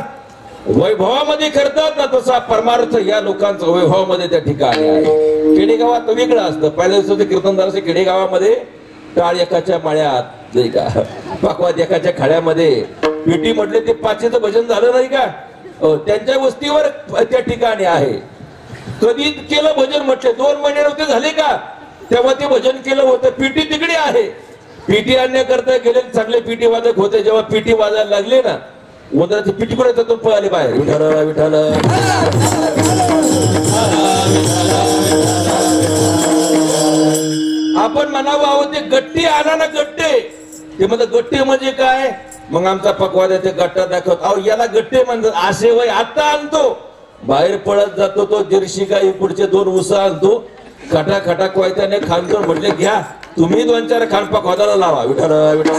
वैभवामध्ये करतात ना तसा परमार्थ या लोकांचा वैभवामध्ये त्या ठिकाणी आहे खेडेगावात वेगळं असतं पहिल्या दिवसाचं कीर्तनदार असे खेडेगावामध्ये टाळ एकाच्या माळ्यात नाही का पाकवात एकाच्या खाड्यामध्ये पिटी म्हटले ते पाचीचं भजन झालं नाही का त्यांच्या वस्तीवर त्या ठिकाणी आहे कधी केलं भजन म्हटले 2 महिने नव्हते झाले का तेव्हा ते भजन केलं होतं पिटी तिकडे आहे पिटी आणण्याकरता गेले चांगले पिटी वादक होते जेव्हा पिटी वाजायला लागले ना उंदराची पिटी कुठे त्यातून पळाले बाहेर विठाल विठाल आपण म्हणावं अहो ते गट्टी आणा ना गट्टे ते म्हणतात गट्टे म्हणजे काय मग आमचा पकवाद ते गट्टा दाखवत अहो याला गट्टे म्हणतात असे वय आता आणतो बाहेर पळत जातो तो जर्शी गाई पुढचे 2 उसा आणतो खटा खटा कोयत्याने खानतो म्हटले घ्या तुम्ही 2-4 खान पकवादाला लावा विठाल विठाल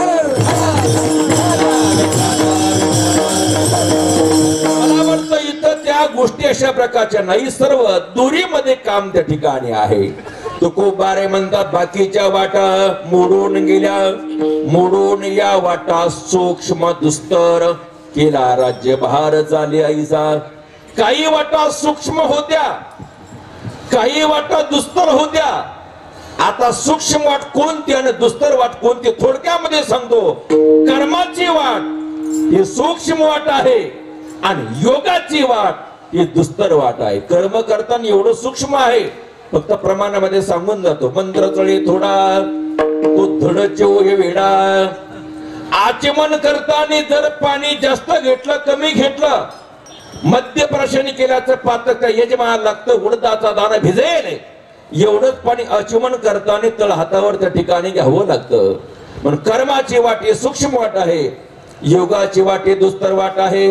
मला वाटतं इथं त्या गोष्टी अशा प्रकारच्या नाही सर्व दुरीमध्ये काम त्या ठिकाणी आहे तुकोबारे म्हणतात बाकीच्या वाटा मोडून गेल्या मोडून या वाटा सूक्ष्म दुस्तर केला राज्यभार चाले ऐसा काही वाटा सूक्ष्म होत्या काही वाटा दुस्तर होत्या आता सूक्ष्म वाट कोणती आणि दुस्तर वाट कोणती थोडक्यामध्ये सांगतो कर्माची वाट ही सूक्ष्म वाट आहे आणि योगाची वाट ही दुस्तर वाट आहे कर्म करताना एवढं सूक्ष्म आहे फक्त प्रमाणामध्ये सांगून जातो मंत्र चळे थोडा तो धडचे वेडा आचमन करताना जर पाणी जास्त घेतलं कमी घेतलं मध्यप्राशनी केल्याचं पात्र त्या यजमानाला लागतं उडदाचा दाणा भिजेल एवढंच पाणी आचमन करताना तळ हातावर त्या ठिकाणी घ्यावं लागतं पण कर्माची वाट ही सूक्ष्म वाट आहे योगाची वाट ही दुस्तर वाट आहे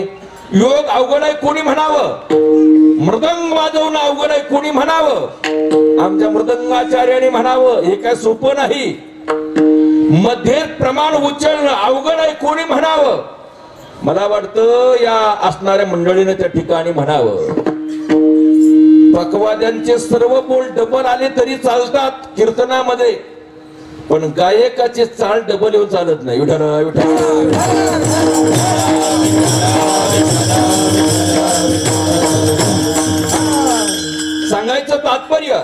योग अवघड आहे कोणी म्हणावं मृदंग वाजवणं अवघड आहे कोणी म्हणावं आमच्या मृदंगाचार्याने म्हणावं हे काय सोपं नाही मध्ये प्रमाण उचलणं अवघड आहे कोणी म्हणावं मला वाटतं या असणाऱ्या मंडळीने त्या ठिकाणी म्हणावं पकवाद्यांचे सर्व बोल डबल आले तरी चालतात कीर्तनामध्ये पण गायकाचे चाल डबल येऊन चालत नाही विठाल विठाल सांगायचं तात्पर्य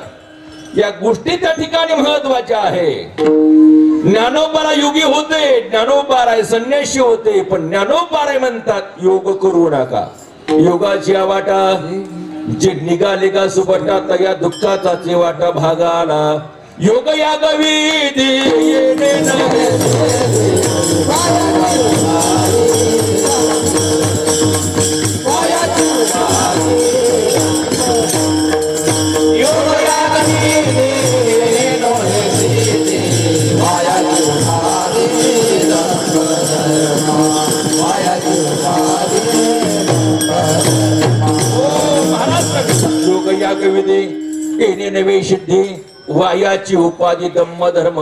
या गोष्टी त्या ठिकाणी महत्वाच्या आहे ज्ञानोबाला योगी होते ज्ञानोबाराय संन्यासी होते पण ज्ञानोबाराय म्हणतात योग करू नका योगाची वाटा जे निघाले का सुबटा त्या दुःखाचा वाटा भागाला योग या गवी नवे सिद्धी वायाची उपाधी धम्म धर्म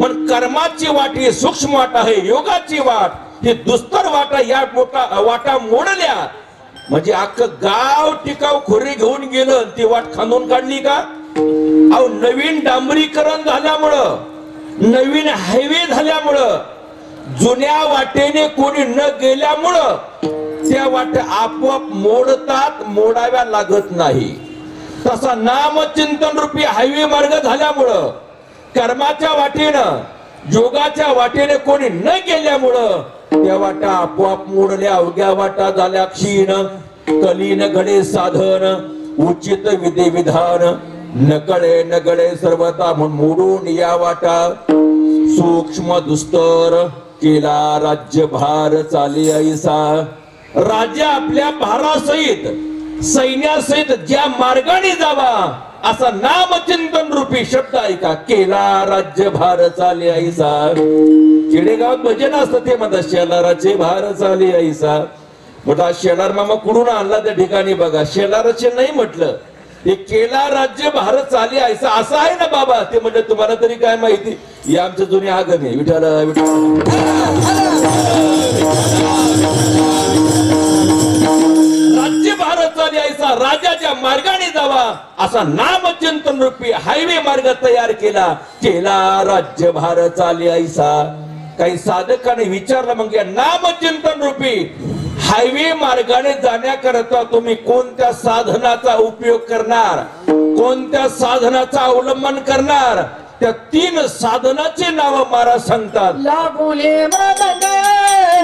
पण कर्माची वाट ही सूक्ष्म वाट आहे योगाची वाट ही दुस्तर वाटा या वाटा मोडल्या म्हणजे अख्खं गाव टिकाव खोरी घेऊन गेलं ती वाट खांदून काढली का अहो नवीन डांबरीकरण झाल्यामुळं नवीन हायवे झाल्यामुळं जुन्या वाटेने कोणी न गेल्यामुळं त्या वाट्या आपोआप मोडतात मोडाव्या लागत नाही तसा नामचिंतन रूपी हायवे मार्ग झाल्यामुळं कर्माच्या वाटेनं योगाच्या वाटेने कोणी न गेल्यामुळं त्या वाटा आपोआप मोडल्या अवघ्या वाटा झाल्या क्षीण कलीन घडे साधन उचित विधी विधान नकळे नगळे सर्वता मोडून या वाटा सूक्ष्म दुस्तर केला राज्यभार चाले ऐसा राजा आपल्या भारासहित सैन्यासहित ज्या मार्गाने जावा असा नामचिंतन रूपी शब्द ऐका. केला राज्य भार चाले ऐसा. खेडेगावात भजन असतं ते म्हणतात शेलाराचे भार चाले ऐसा. मोठा शेलार मामा कुठून आणला त्या ठिकाणी बघा. शेलाराचे नाही म्हटलं, ते केला राज्य भार चाले ऐसा असं आहे ना बाबा. ते म्हणजे तुम्हाला तरी काय माहिती. ही आमच्या जुनी आगम आहे. विठाल राज्य भारत चाली ऐसा राजाच्या मार्गाने जावा असा नामचिंतन रूपी हायवे मार्ग तयार केला. केला राज्य भारत चाली ऐसा. काही साधकाने विचारलं मग या नामचिंतन रूपी हायवे मार्गाने जाण्याकरता तुम्ही कोणत्या साधनाचा उपयोग करणार, कोणत्या साधनाचा अवलंबन करणार. त्या 3 साधनाचे नाव महाराज सांगतात. लागुले मदन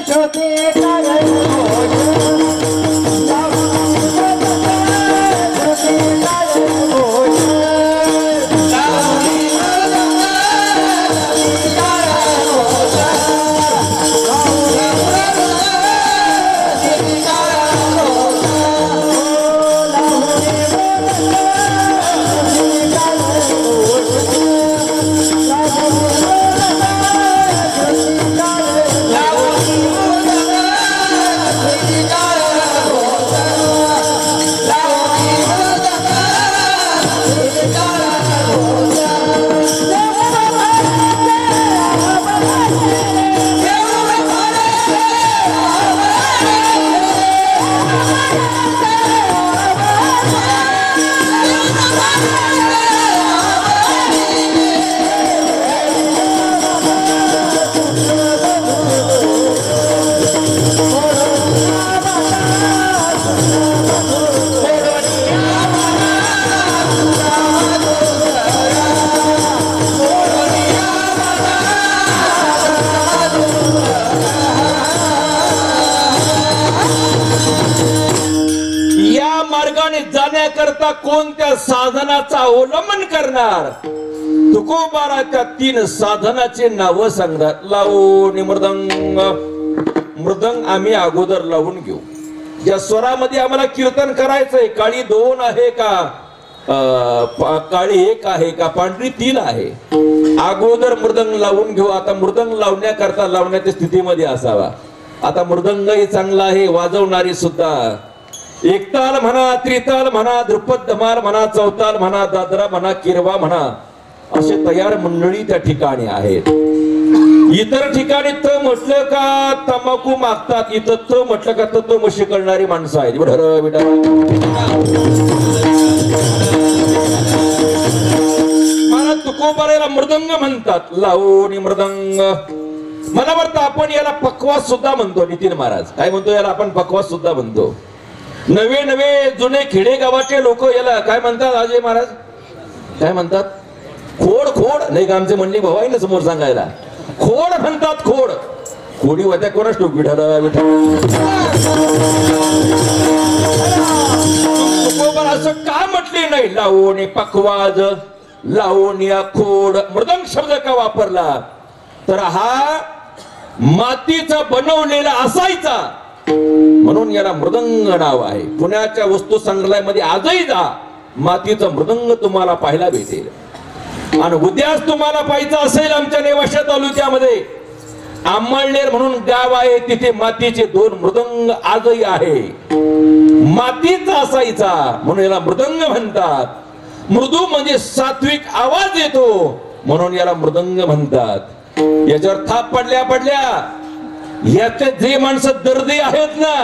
शोधे काय जाण्याकरता कोणत्या साधनाचा अवलंबन करणार. तुकोबाराच्या 3 साधनाचे नाव सांगतात. लावून मृदंग. मृदंग आम्ही अगोदर लावून घेऊ. ज्या स्वरामध्ये आम्हाला कीर्तन करायचंय, काळी 2 आहे का, काळी 1 आहे का, पांढरी 3 आहे. अगोदर मृदंग लावून घेऊ. आता मृदंग लावण्याकरता लावण्याच्या स्थितीमध्ये असावा. आता मृदंगही चांगला आहे, वाजवणारी सुद्धा. एकताल म्हणा, त्रिताल म्हणा, ध्रुपद धमाल म्हणा, चौताल म्हणा, दादरा म्हणा, किरवा म्हणा, असे तयार मंडळी त्या ठिकाणी आहेत. इतर ठिकाणी त म्हटलं का तंबाखू मागतात, इथं त म्हटलं का तो मशी करणारी माणसं आहेत. मला तुकोबाराला मृदंग म्हणतात. लावणी मृदंग. मला वाटतं आपण याला पक्वास सुद्धा म्हणतो. नितीन महाराज काय म्हणतो याला आपण पक्वास सुद्धा म्हणतो. नवे नवे जुने खेडेगावाचे लोक याला काय म्हणतात अजय महाराज, काय म्हणतात? खोड. खोड नाही का आमचे म्हणली भाऊ आहे ना समोर सांगायला. खोड म्हणतात. खोड. खोडी होत्या कोणाच टोक विठाला असं का म्हटले नाही. लावणी पकवाज, लावणी खोड. मृदंग शब्द का वापरला तर हा मातीचा बनवलेला असायचा म्हणून याला मृदंग नाव आहे. पुण्याच्या वस्तू संग्रहालयामध्ये आजही जा, मातीचा मृदंग तुम्हाला पाहायला भेटेल. आणि उद्याच तुम्हाला पाहायचं असेल आमच्या नेवाशा तालुक्यामध्ये आंबळनेर म्हणून गाव आहे, तिथे मातीचे 2 मृदंग आजही आहे. मातीचा असायचा म्हणून याला मृदंग म्हणतात. मृदू म्हणजे सात्विक आवाज येतो म्हणून याला मृदंग म्हणतात. याच्यावर थाप पडल्या पडल्या याचे जे माणसं दर्दी आहेत ना,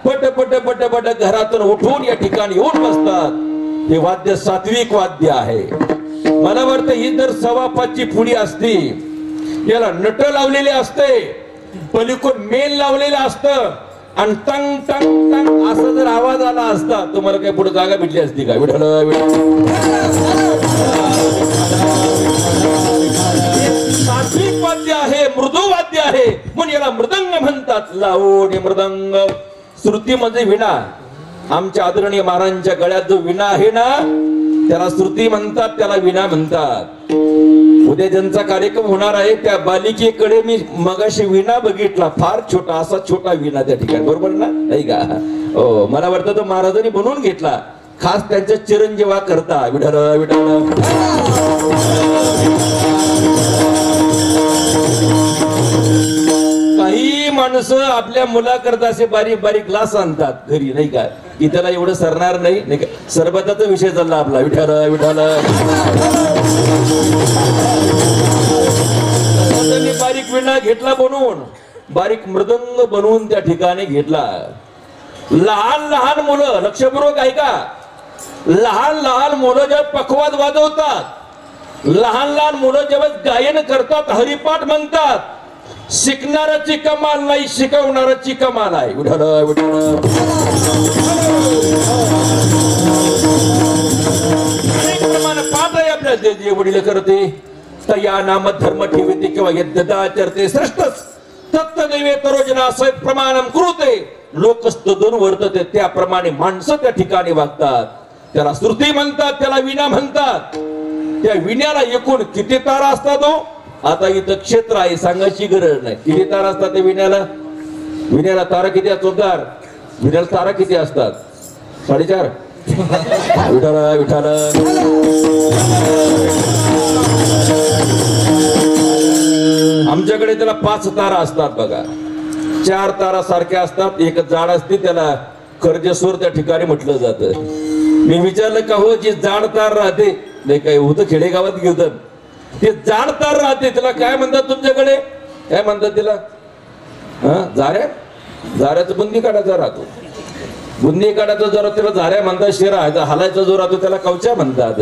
पट पट पट पट घरातून उठून या ठिकाणी येऊन बसतात. हे वाद्य सात्विक वाद्य आहे. मला वाटतं ही जर 5:15ची पुडी असती, याला नट लावलेले असते, पलीकडून मेल लावलेलं असतं आणि टंग टंग टंग असं जर आवाज आला असता, तुम्हाला काही पुढे जागा भेटली असती का? विठ्ठल सात्विक वाद्य आहे, मृदू वाद्य आहे म्हणून याला मृदंग म्हणतात. लावणी मृदंग. श्रुती म्हणजे विणा. आमच्या आदरणीय महाराजांच्या गळ्यात जो विणा आहे ना त्याला श्रुती म्हणतात, त्याला विणा म्हणतात. उद्या ज्यांचा कार्यक्रम होणार आहे त्या बालिकेकडे मी मगाशी विणा बघितला, फार छोटा, असा छोटा विणा त्या ठिकाणी, बरोबर ना? नाही का? हो, मला वाटतं तो महाराजांनी बनवून घेतला. खास त्यांच्या चिरंजीवा करता विठ्ठल विठ्ठल. काही माणसं आपल्या मुलाकरता असे बारीक बारीक ग्लास आणतात घरी, नाही का, की त्याला एवढं सरणार नाही, नाही का. सरबताचा विषय चालला आपला विठ्ठल विठ्ठल. त्यांनी बारीक विणा घेतला बनवून, बारीक मृदंग बनवून त्या ठिकाणी घेतला. लहान लहान मुलं, लक्षपूर्वक ऐका, लहान लहान मुलं जेव्हा पखवाद वाजवतात, लहान लहान मुलं जेव्हा गायन करतात, हरिपाठ म्हणतात, शिकणाऱ्याची कमाल नाही, शिकवणाऱ्याची कमाल आहे. विठ्ठल विठ्ठल. पाठ आहे आपल्या जे वडील करते, तया नाम धर्म ठेवते किंवा यद्यदाचरते श्रेष्ठच तत्तदेवे तरोजना सहित प्रमाणम कृते लोकस्तदून वर्तते. त्याप्रमाणे माणसं त्या ठिकाणी वागतात. त्याला श्रुती म्हणतात, त्याला विना म्हणतात. त्या विण्याला एकूण किती तारा असतात हो? आता इथं क्षेत्र आहे, सांगायची गरज नाही. किती तारा असतात त्या विण्याला? विण्याला तारा किती असतात? जोरदार विण्याला तारा किती असतात? 4.5. विठाला विठाला. आमच्याकडे त्याला 5 तारा असतात बघा. 4 तारा सारख्या असतात, एक जाड असते, त्याला कर्जस्वर त्या ठिकाणी म्हटलं जातं. मी विचारलं का हो, जी जाड तार राहते, नाही काय होतं खेडेगावात कीर्तन, ते जाड तार राहते त्याला काय म्हणतात तुमच्याकडे? काय म्हणतात त्याला? जाऱ्या. जाऱ्याचं बुंदी काढायचा राहतो, बुंदी काढायचा जरा त्याला जाऱ्या म्हणतात. शिरा हालायचा जो राहतो त्याला कवच्या म्हणतात.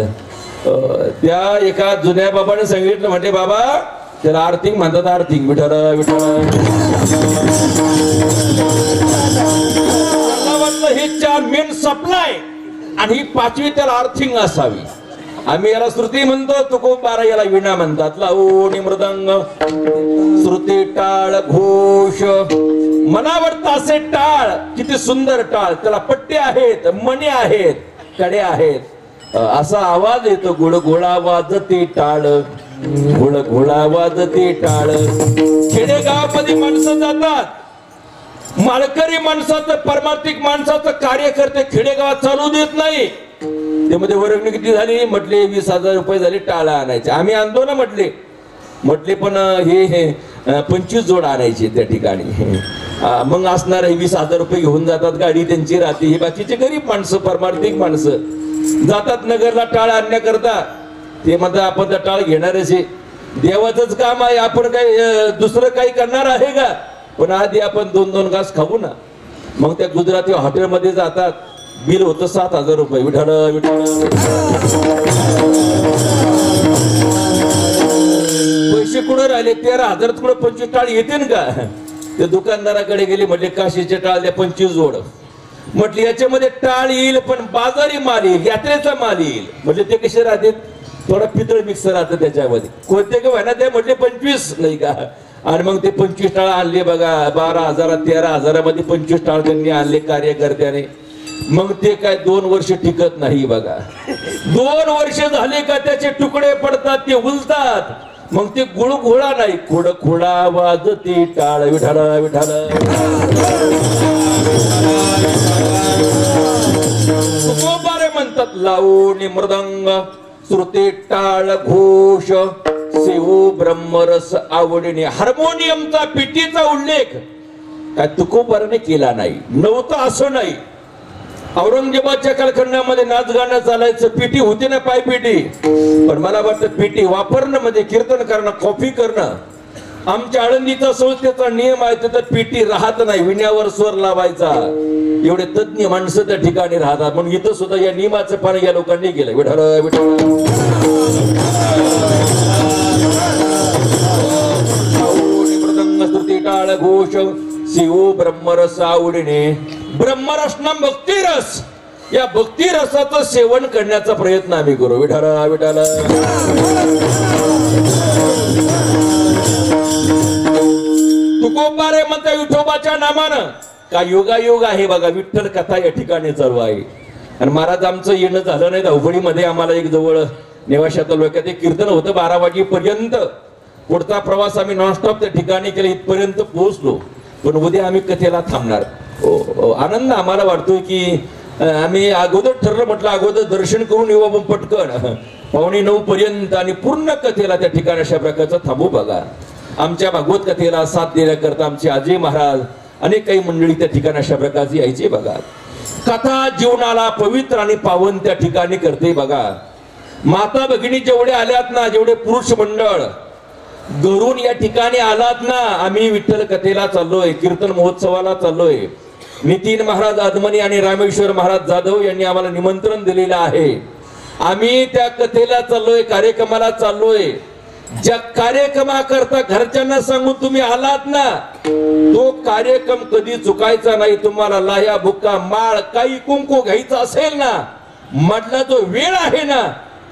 त्या एका जुन्या बाबाने सांगितलं, म्हणजे बाबा त्याला आर्थिंग म्हणतात, आर्थिंग. विठ्ठल विठ्ठल. ही 4 मेन सप्लाय आणि ही 5वी त्याला आर्थिंग असावी. आम्ही याला श्रुती म्हणतो, तुकोबारा याला विणा म्हणतात. लावणी मृदंग श्रुती टाळ घोष मनावर तासे टाळ. किती सुंदर टाळ, त्याला पट्टे आहेत, मणी आहेत, कडे आहेत. असा आवाज येतो, गुळगुळा वाजते टाळ, गुळगुळा वाजते टाळ. खेडेगावामध्ये माणसं जातात, माळकरी माणसाचं, परमार्थिक माणसाचं कार्य करते, खेडेगावात चालू देत नाही. त्यामध्ये वर्गणी किती झाली म्हटले? 20,000 रुपये झाले टाळा आणायचे. आम्ही आणतो ना म्हटले, पण हे 25 जोड आणायचे त्या ठिकाणी. मग असणार 20,000 रुपये घेऊन जातात, गाडी त्यांची राहते. ही बाकीचे गरीब माणसं, परमार्थिक माणसं जातात नगरला टाळ आणण्याकरता. ते म्हणतात आपण त्या टाळ घेणारच आहे, देवाचंच काम आहे, आपण काही दुसरं काही करणार आहे का? पण आधी आपण 2-2 घास खाऊ ना. मग त्या गुजराती हॉटेलमध्ये जातात, बिल होतं 7,000 रुपये. विठ्ठल विठ्ठल. पैसे कुठं राहिले? 13,000 कुठं 25 टाळ येते का? ते दुकानदाराकडे गेले, म्हटले काशीचे टाळ द्या 25 जोड. म्हटले याच्यामध्ये टाळ येईल पण बाजारी माल येईल, यात्रेचा माल येईल. म्हटले ते कसे राहते? थोडा पितळ मिक्सर राहतं त्याच्यामध्ये. कोणते का व्हायना ते म्हटले 25, नाही का. आणि मग ते 25 टाळ आणले बघा. 12,000 13,000 मध्ये 25 टाळ त्यांनी आणले कार्यकर्त्याने. मग ते काय 2 वर्ष टिकत नाही बघा. 2 वर्ष झाले का त्याचे तुकडे पडतात, ते उलतात. मग ते गुळगुळा नाही, खुड खुडा वाजते टाळ. विठ्ठल विठ्ठल. तुकोबारे म्हणतात, लावणी मृदंग श्रुती टाळ घोष शिव ब्रह्मरस आवडीने. हार्मोनियमचा, पिटीचा उल्लेख काय तुकोबाराने केला नाही, नव्हतं असं नाही. औरंगजेबाच्या कालखंडामध्ये नाच गाणं चालायचं, पिटी होती ना, पाय पिटी. पण मला वाटतं पिटी वापरणं म्हणजे कीर्तन करणं, कॉफी करणं. आमच्या आळंदीचा संस्थेचा नियम आहे, तर पिटी राहत नाही, विण्यावर स्वर लावायचा. एवढे तज्ञ माणसं त्या ठिकाणी राहतात. म्हणून इथं सुद्धा या नियमाचं पालन या लोकांनी केलं. विठ्ठल विठ्ठल. टाळ घोष शिव ब्रह्मरस आवडीने. ब्रह्मरसनाम भक्तिरस, या भक्तिरसाचं सेवन करण्याचा प्रयत्न आम्ही करू. विठ्ठल विठ्ठल. तुकोबारे म्हणता विठोबाच्या नामानं का योगायोग आहे बघा. विठ्ठल कथा या ठिकाणी चालू आहे. आणि महाराज आमचं येणं झालं नाही. धावपळीमध्ये आम्हाला एक जवळ नेवाशा तालुक्यात एक कीर्तन होतं 12 वाजेपर्यंत. पुढचा प्रवास आम्ही नॉनस्टॉप त्या ठिकाणी केला, इथपर्यंत पोहोचलो. पण उद्या आम्ही कथेला थांबणार. आनंद आम्हाला वाटतोय की आम्ही अगोदर ठरलं, म्हटलं अगोदर दर्शन करून येऊ आपण पटकन 8:45 पर्यंत, आणि पूर्ण कथेला त्या ठिकाणी अशा प्रकारचं थांबू बघा. आमच्या भागवत कथेला साथ देण्याकरता आमचे अजय महाराज अनेक काही मंडळी त्या ठिकाणी अशा प्रकारची यायचे बघा. कथा जीवनाला पवित्र आणि पावन त्या ठिकाणी करते बघा. माता भगिनी जेवढे आल्यात ना, जेवढे पुरुष मंडळ घरून या ठिकाणी आलात ना, आम्ही विठ्ठल कथेला चाललोय, कीर्तन महोत्सवाला चाललोय. नितीन महाराज आदमनी आणि रामेश्वर महाराज जाधव यांनी आम्हाला निमंत्रण दिलेलं आहे. आम्ही त्या कथेला चाललोय, कार्यक्रमाला चाललोय. ज्या कार्यक्रमाकरता घरच्यांना सांगून तुम्ही आलात ना, तो कार्यक्रम कधी चुकायचा नाही. तुम्हाला लाह्या बुक्का माळ काही कुंकू घ्यायचा असेल ना, म्हटला जो वेळ आहे ना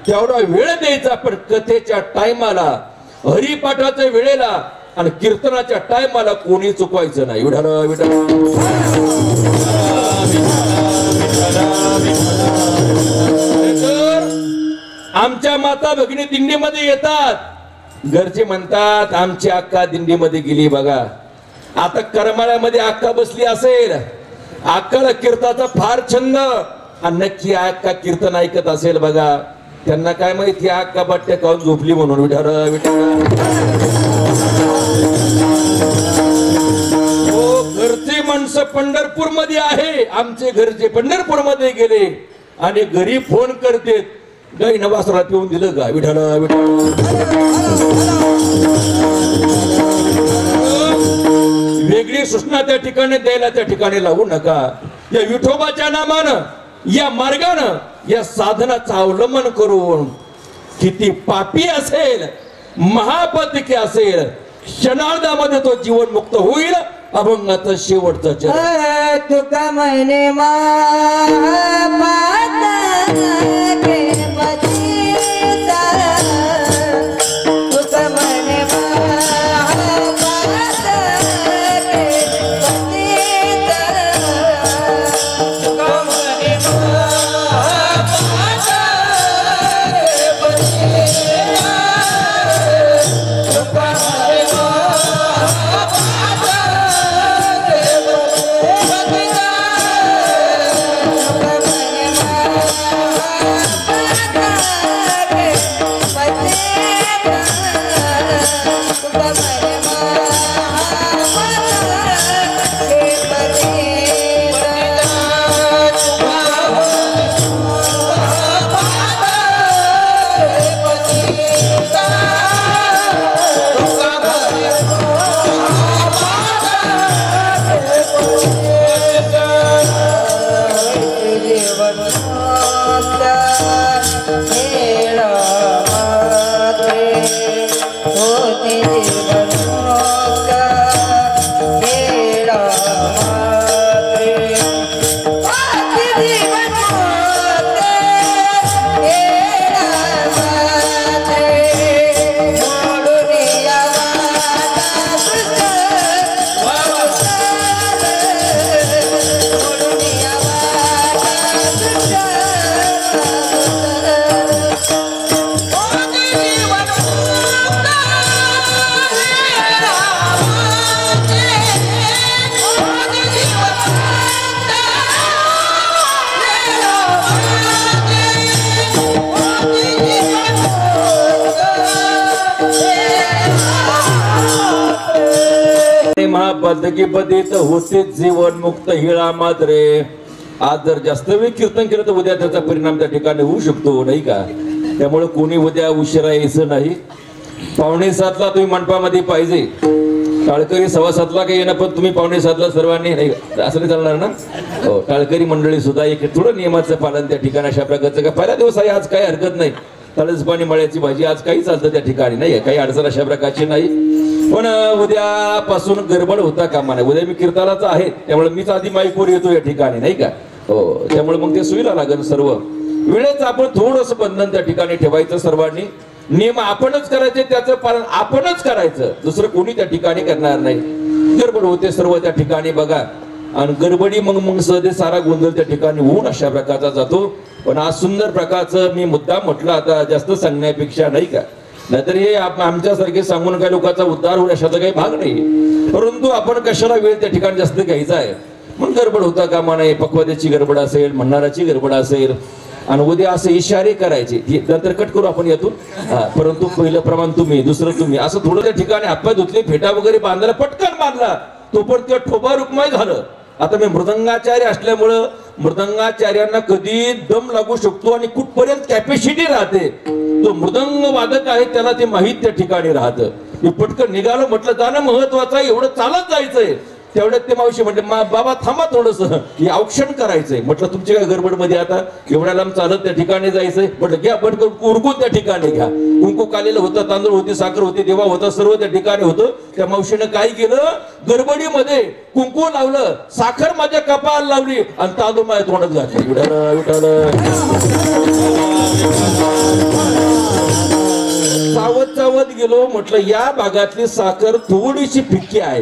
तेवढा वेळ द्यायचा, पण कथेच्या टायमाला, हरिपाठाच्या वेळेला आणि कीर्तनाच्या टायमाला कोणी चुकवायचं नाही. विठ्ठल विठ्ठल. आमच्या माता भगिनी दिंडीमध्ये येतात, घरचे म्हणतात आमची अक्का दिंडीमध्ये गेली बघा. आता करमाळ्यामध्ये अक्का बसली असेल, अक्काला कीर्तनाचा फार छंद, आणि नक्की अक्का कीर्तन ऐकत असेल बघा. त्यांना काय माहिती अक्का बट्ट्या खाऊन झोपली म्हणून. विठ्ठल विठ्ठल. हो, घरचे माणसं पंढरपूर मध्ये आहे, आमचे घरचे पंढरपूर मध्ये गेले आणि घरी फोन करते, गाई नवासरात येऊन दिलं का? विठ्ठल विठ्ठल. वेगळी सूचना त्या ठिकाणी द्यायला त्या ठिकाणी लागू नका. या विठोबाच्या नामानं, या मार्गानं, या साधनाचं अवलंबन करून किती पापी असेल, महापातकी असेल, क्षणार्धामध्ये तो जीवन मुक्त होईल. अभंगाचं शेवटचं चरण. तुका म्हणे महापातकीपतीत होते जीवन मुक्त हिळा मात्रे. आज जर जास्त वेळ कीर्तन केलं तर उद्या त्याचा परिणाम त्या ठिकाणी होऊ शकतो, नाही का? त्यामुळे कोणी उद्या उशिरा यायचं नाही. 6:45ला तुम्ही मंडपामध्ये पाहिजे. टाळकरी 7:15ला काही येणं, पण तुम्ही 6:45ला सर्वांनी, नाही असं नाही चालणार ना? हो, टाळकरी मंडळी सुद्धा एक थोडं नियमाचं पालन त्या ठिकाणी अशा प्रकारचं. का पहिला दिवस आहे आज, काही हरकत नाही. तळस पाणी मळ्याची भाजी आज काही चालतं त्या ठिकाणी, नाही काही अडचण अशा प्रकारची नाही. पण उद्यापासून गडबड होता कामा नाही. उद्या मी कीर्तनाच आहे, त्यामुळे मीच आधी माईकवर येतो या ठिकाणी, नाही का? हो, त्यामुळे मग ते सुईला लागेल. सर्व वेळेचं आपण थोडंसं बंधन त्या ठिकाणी ठेवायचं. सर्वांनी नियम आपणच करायचे, त्याचं पालन आपणच करायचं, दुसरं कोणी त्या ठिकाणी करणार नाही. गडबड होते सर्व त्या ठिकाणी बघा, आणि गडबडी मग सध्या सारा गोंधळ त्या ठिकाणी होऊन अशा प्रकारचा जातो. पण आज सुंदर प्रकारचं मी मुद्दा म्हटलं, आता जास्त सांगण्यापेक्षा, नाही का? नाहीतर हे आमच्यासारखे सांगून काही लोकांचा उद्धार होईल अशाचा काही भाग नाही. परंतु आपण कशाला वेळ त्या ठिकाणी जास्त घ्यायचा आहे. मग गडबड होता कामा नये. पक्वाद्याची गडबड असेल, म्हणणाराची गडबड असेल आणि उद्या असे इशारे करायचे नंतर कट करू आपण यातून. परंतु पहिलं प्रमाण तुम्ही, दुसरं तुम्ही, असं थोडं त्या ठिकाणी हातपाय धुतले, फेटा वगैरे बांधायला पटकन बांधला तो पण त्या ठोबा रुक्माय झालं. आता मी मृदंगाचार्य असल्यामुळं मृदंगाचार्यांना कधी दम लागू शकतो आणि कुठपर्यंत कॅपॅसिटी राहते. तो मृदंग वादक आहे त्याला ते माहीत त्या ठिकाणी राहतं. मी पटकन निघालो, म्हटलं जाणं महत्वाचं आहे, एवढं चालत जायचंय. तेवढ्यात ते मावशी म्हणते बाबा थांबा थोडस, हे औक्षण करायचंय. म्हटलं तुमची काय गडबड मध्ये आता एवढ्या लांब चालत त्या ठिकाणी जायचंय. म्हटलं घ्या पटकन उरकून त्या ठिकाणी घ्या. कुंकू कालेलं होतं, तांदूळ होते, साखर होते, देवा होता, सर्व त्या ठिकाणी होतं. त्या मावशीनं काय केलं, गडबडीमध्ये कुंकू लावलं, साखर माझ्या कपाळाला लावली आणि तांदूळ माझ्या तोंडात घातले. चावत चावत गेलो, म्हटलं या भागातली साखर थोडीशी फिक्की आहे.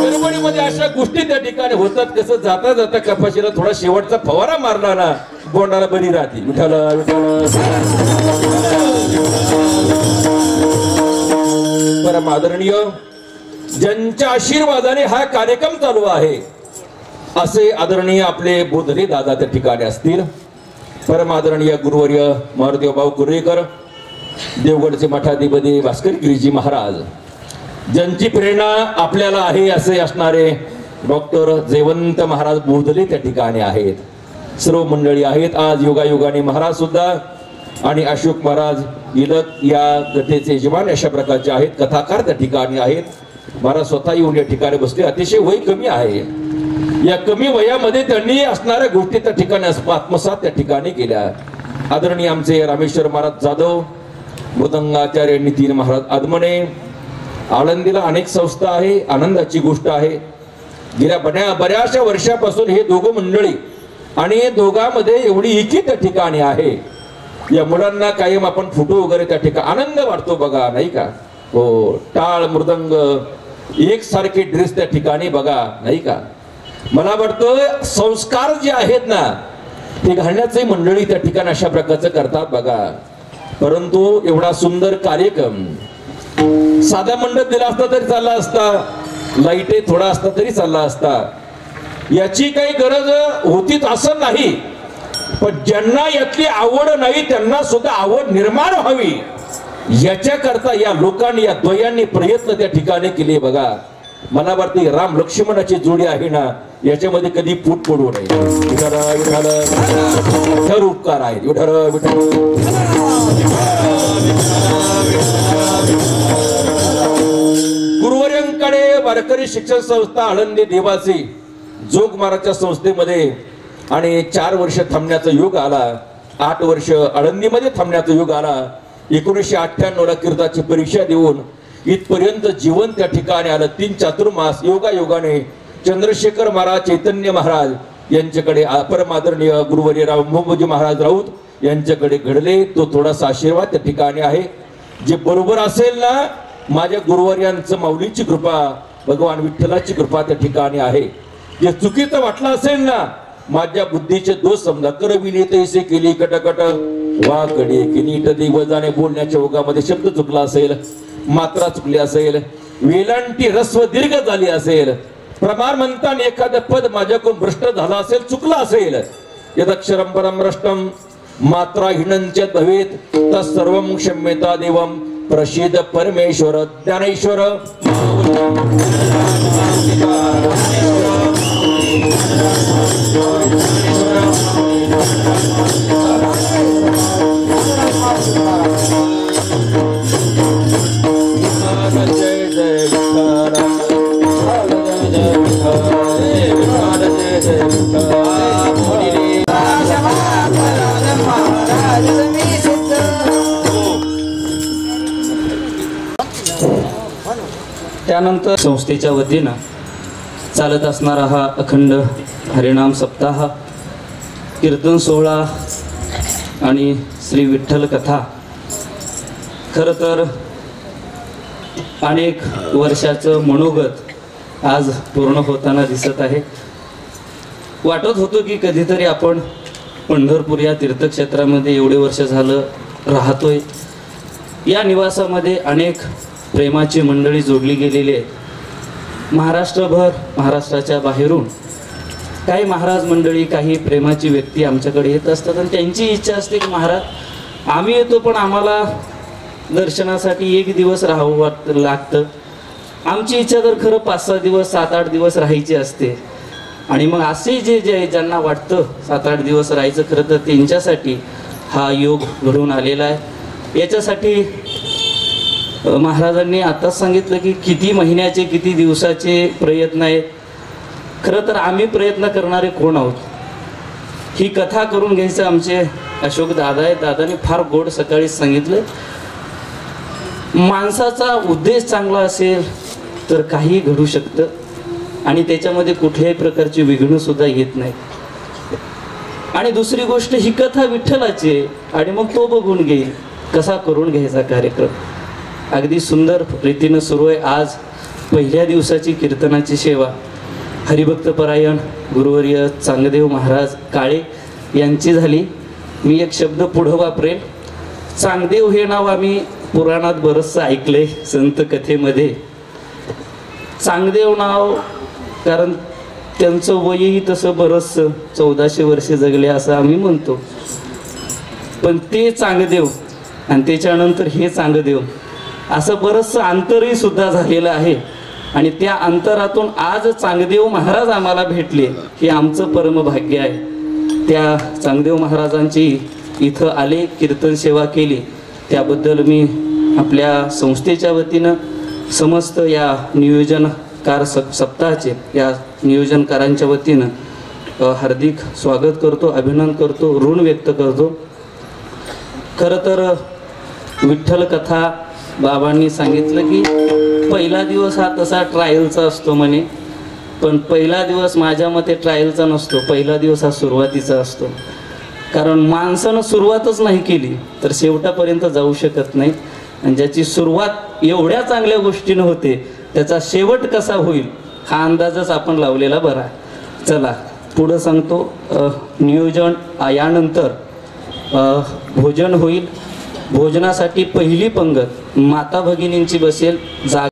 गडबडीमध्ये अशा गोष्टी त्या ठिकाणी होतात. कसं जाता जाता कपाशीला थोडा शेवटचा फवारा मारला ना, बोंडाला बरी राहते. परम आदरणीय ज्यांच्या आशीर्वादाने हा कार्यक्रम चालू आहे असे आदरणीय आपले बोधले दादा त्या ठिकाणी असतील. परम आदरणीय गुरुवर्य मारुतीबाऊ कुर्रेकर, देवगडचे मठाधिपती भास्कर गिरीजी महाराज, ज्यांची प्रेरणा आपल्याला आहे असे असणारे डॉक्टर जयवंत महाराज बोधले त्या ठिकाणी आहेत. सर्व मंडळी आहेत. आज योगायोगाने महाराज सुद्धा आणि अशोक महाराज इलक या कथेचे यजमान अशा प्रकारचे आहेत. कथाकार त्या ठिकाणी आहेत. महाराज स्वतः येऊन या ठिकाणी बसले. अतिशय वय कमी आहे. या कमी वयामध्ये त्यांनी असणाऱ्या गोष्टी त्या ठिकाणी आत्मसात त्या ठिकाणी केल्या. आदरणीय आमचे रामेश्वर महाराज जाधव, मृदंगाचार्य नितीन महाराज आदमणे. आळंदीला अनेक संस्था आहे, आनंदाची गोष्ट आहे. गेल्या बऱ्याचशा वर्षापासून हे दोघं मंडळी आणि दोघांमध्ये एवढी एकी त्या ठिकाणी आहे. या मुलांना कायम आपण फोटो वगैरे त्या ठिकाणी आनंद वाटतो बघा, नाही का. हो, टाळ मृदंग एकसारखे ड्रेस त्या ठिकाणी बघा, नाही का. मला वाटतं संस्कार जे आहेत ना ते घालण्याचे मंडळी त्या ठिकाणी अशा प्रकारचं करतात बघा. परंतु एवढा सुंदर कार्यक्रम साधा मंडप दिला असता तरी चालला असता, लाईटे थोडा असता तरी चालला असता. याची काही गरज होतीच असं नाही, पण ज्यांना यातली आवड नाही त्यांना सुद्धा आवड निर्माण व्हावी याच्या करता या लोकांनी, या द्वयांनी प्रयत्न त्या ठिकाणी केले बघा. मला वाटते राम लक्ष्मणाची जोडी आहे ना, याच्यामध्ये कधी फूट पडू नये. खर उपकार आहेत. गुरुवर्यांकडे वारकरी शिक्षण संस्था आळंदी देवासी जोग महाराजच्या संस्थेमध्ये आणि 4 वर्ष थांबण्याचा योग आला. 8 वर्ष आळंदीमध्ये थांबण्याचा योग आला. 1998 ला कीर्ताची परीक्षा देऊन इथपर्यंत जीवन त्या ठिकाणी आलं. 3 चातुर्मास योगायोगाने चंद्रशेखर महाराज, चैतन्य महाराज यांच्याकडे, परम आदरणीय गुरुवर्य रामभाऊजी महाराज राऊत यांच्याकडे घडले. तो थोडासा आशीर्वाद त्या ठिकाणी आहे. जे बरोबर असेल ना, माझ्या गुरुवर्यांचं माऊलीची कृपा, भगवान विठ्ठलाची कृपा त्या ठिकाणी आहे. जे चुकीचं वाटलं असेल ना, माझ्या बुद्धीचे दोष समजा. करविले तैसे केली कटकट वाकडे की नीट दिवजाने बोलण्याच्या ओघामध्ये शब्द चुकला असेल, मात्रा चुकली असेल, वेलांटी रस्व दीर्घ झाली असेल, प्रमाण म्हणताना एखादं पद माझ्याकडून भ्रष्ट झाला असेल, चुकलं असेल, यदक्षरम परम भ्रष्टम मात्रा हिणंच भवेत तत्सर्वं क्षम्यता देवम प्रसिद्ध परमेश्वर ज्ञानेश्वर. त्यानंतर संस्थेच्या वतीनं चालत असणारा हा अखंड हरिनाम सप्ताह, कीर्तन सोहळा आणि श्री विठ्ठल कथा खरं तर अनेक वर्षाचं मनोगत आज पूर्ण होताना दिसत आहे. वाटत होतं की कधीतरी आपण पंढरपूर या तीर्थक्षेत्रामध्ये एवढे वर्ष झालं राहतोय. या निवासामध्ये अनेक प्रेमाची मंडळी जोडली गेलेली आहे. महाराष्ट्रभर, महाराष्ट्राच्या बाहेरून काही महाराज मंडळी, काही प्रेमाची व्यक्ती आमच्याकडे येत असतात आणि त्यांची इच्छा असते की महाराज आम्ही येतो पण आम्हाला दर्शनासाठी 1 दिवस राहावं लागतं. आमची इच्छा तर खरं 5-6 दिवस, 7-8 दिवस राहायची असते. आणि मग असे जे ज्यांना वाटतं 7-8 दिवस राहायचं, खरं तर त्यांच्यासाठी हा योग घडून आलेला आहे. याच्यासाठी महाराजांनी आताच सांगितलं की किती महिन्याचे, किती दिवसाचे प्रयत्न आहेत. खरं तर आम्ही प्रयत्न करणारे कोण आहोत? ही कथा करून घ्यायचं आमचे अशोक दादा आहेत. दादाने फार गोड सकाळीच सांगितलं, माणसाचा उद्देश चांगला असेल तर काही घडू शकतं आणि त्याच्यामध्ये कुठल्याही प्रकारची विघ्न सुद्धा येत नाही. आणि दुसरी गोष्ट, ही कथा विठ्ठलाची आहे आणि मग तो बघून घेईल कसा करून घ्यायचा कार्यक्रम. अगदी सुंदर रीतीनं सुरू आहे. आज पहिल्या दिवसाची कीर्तनाची सेवा हरिभक्तपरायण गुरुवर्य चांगदेव महाराज काळे यांची झाली. मी एक शब्द पुढं वापरेल. चांगदेव हे नाव आम्ही पुराणात बरंचसं ऐकलंय, संत कथेमध्ये. चांगदेव नाव कारण त्यांचं वयही तसं बरंचसं 1400 वर्षे जगले असं आम्ही म्हणतो. पण ते चांगदेव आणि त्याच्यानंतर हे चांगदेव असं बरंचसं अंतरही सुद्धा झालेलं आहे. आणि त्या अंतरातून आज चांगदेव महाराज आम्हाला भेटले, हे आमचं परमभाग्य आहे. त्या चांगदेव महाराजांची इथं आले, कीर्तन सेवा केली, त्याबद्दल मी आपल्या संस्थेच्या वतीनं समस्त या नियोजनकार सप्ताहाचे या नियोजनकारांच्या वतीनं हार्दिक स्वागत करतो, अभिनंदन करतो, ऋण व्यक्त करतो. खरं तर विठ्ठल कथा बाबांनी सांगितलं की पहिला दिवस हा तसा ट्रायलचा असतो म्हणे, पण पहिला दिवस माझ्या मते ट्रायलचा नसतो, पहिला दिवस हा सुरुवातीचा असतो. कारण माणसानं सुरुवातच नाही केली तर शेवटापर्यंत जाऊ शकत नाही. आणि ज्याची सुरुवात एवढ्या चांगल्या गोष्टीनं होते त्याचा शेवट कसा होईल हा अंदाजच आपण लावलेला बरा. चला पुढं सांगतो. नियोजन यानंतर भोजन होईल. भोजनासाठी पहिली पंगत माता भगिनींची बसेल.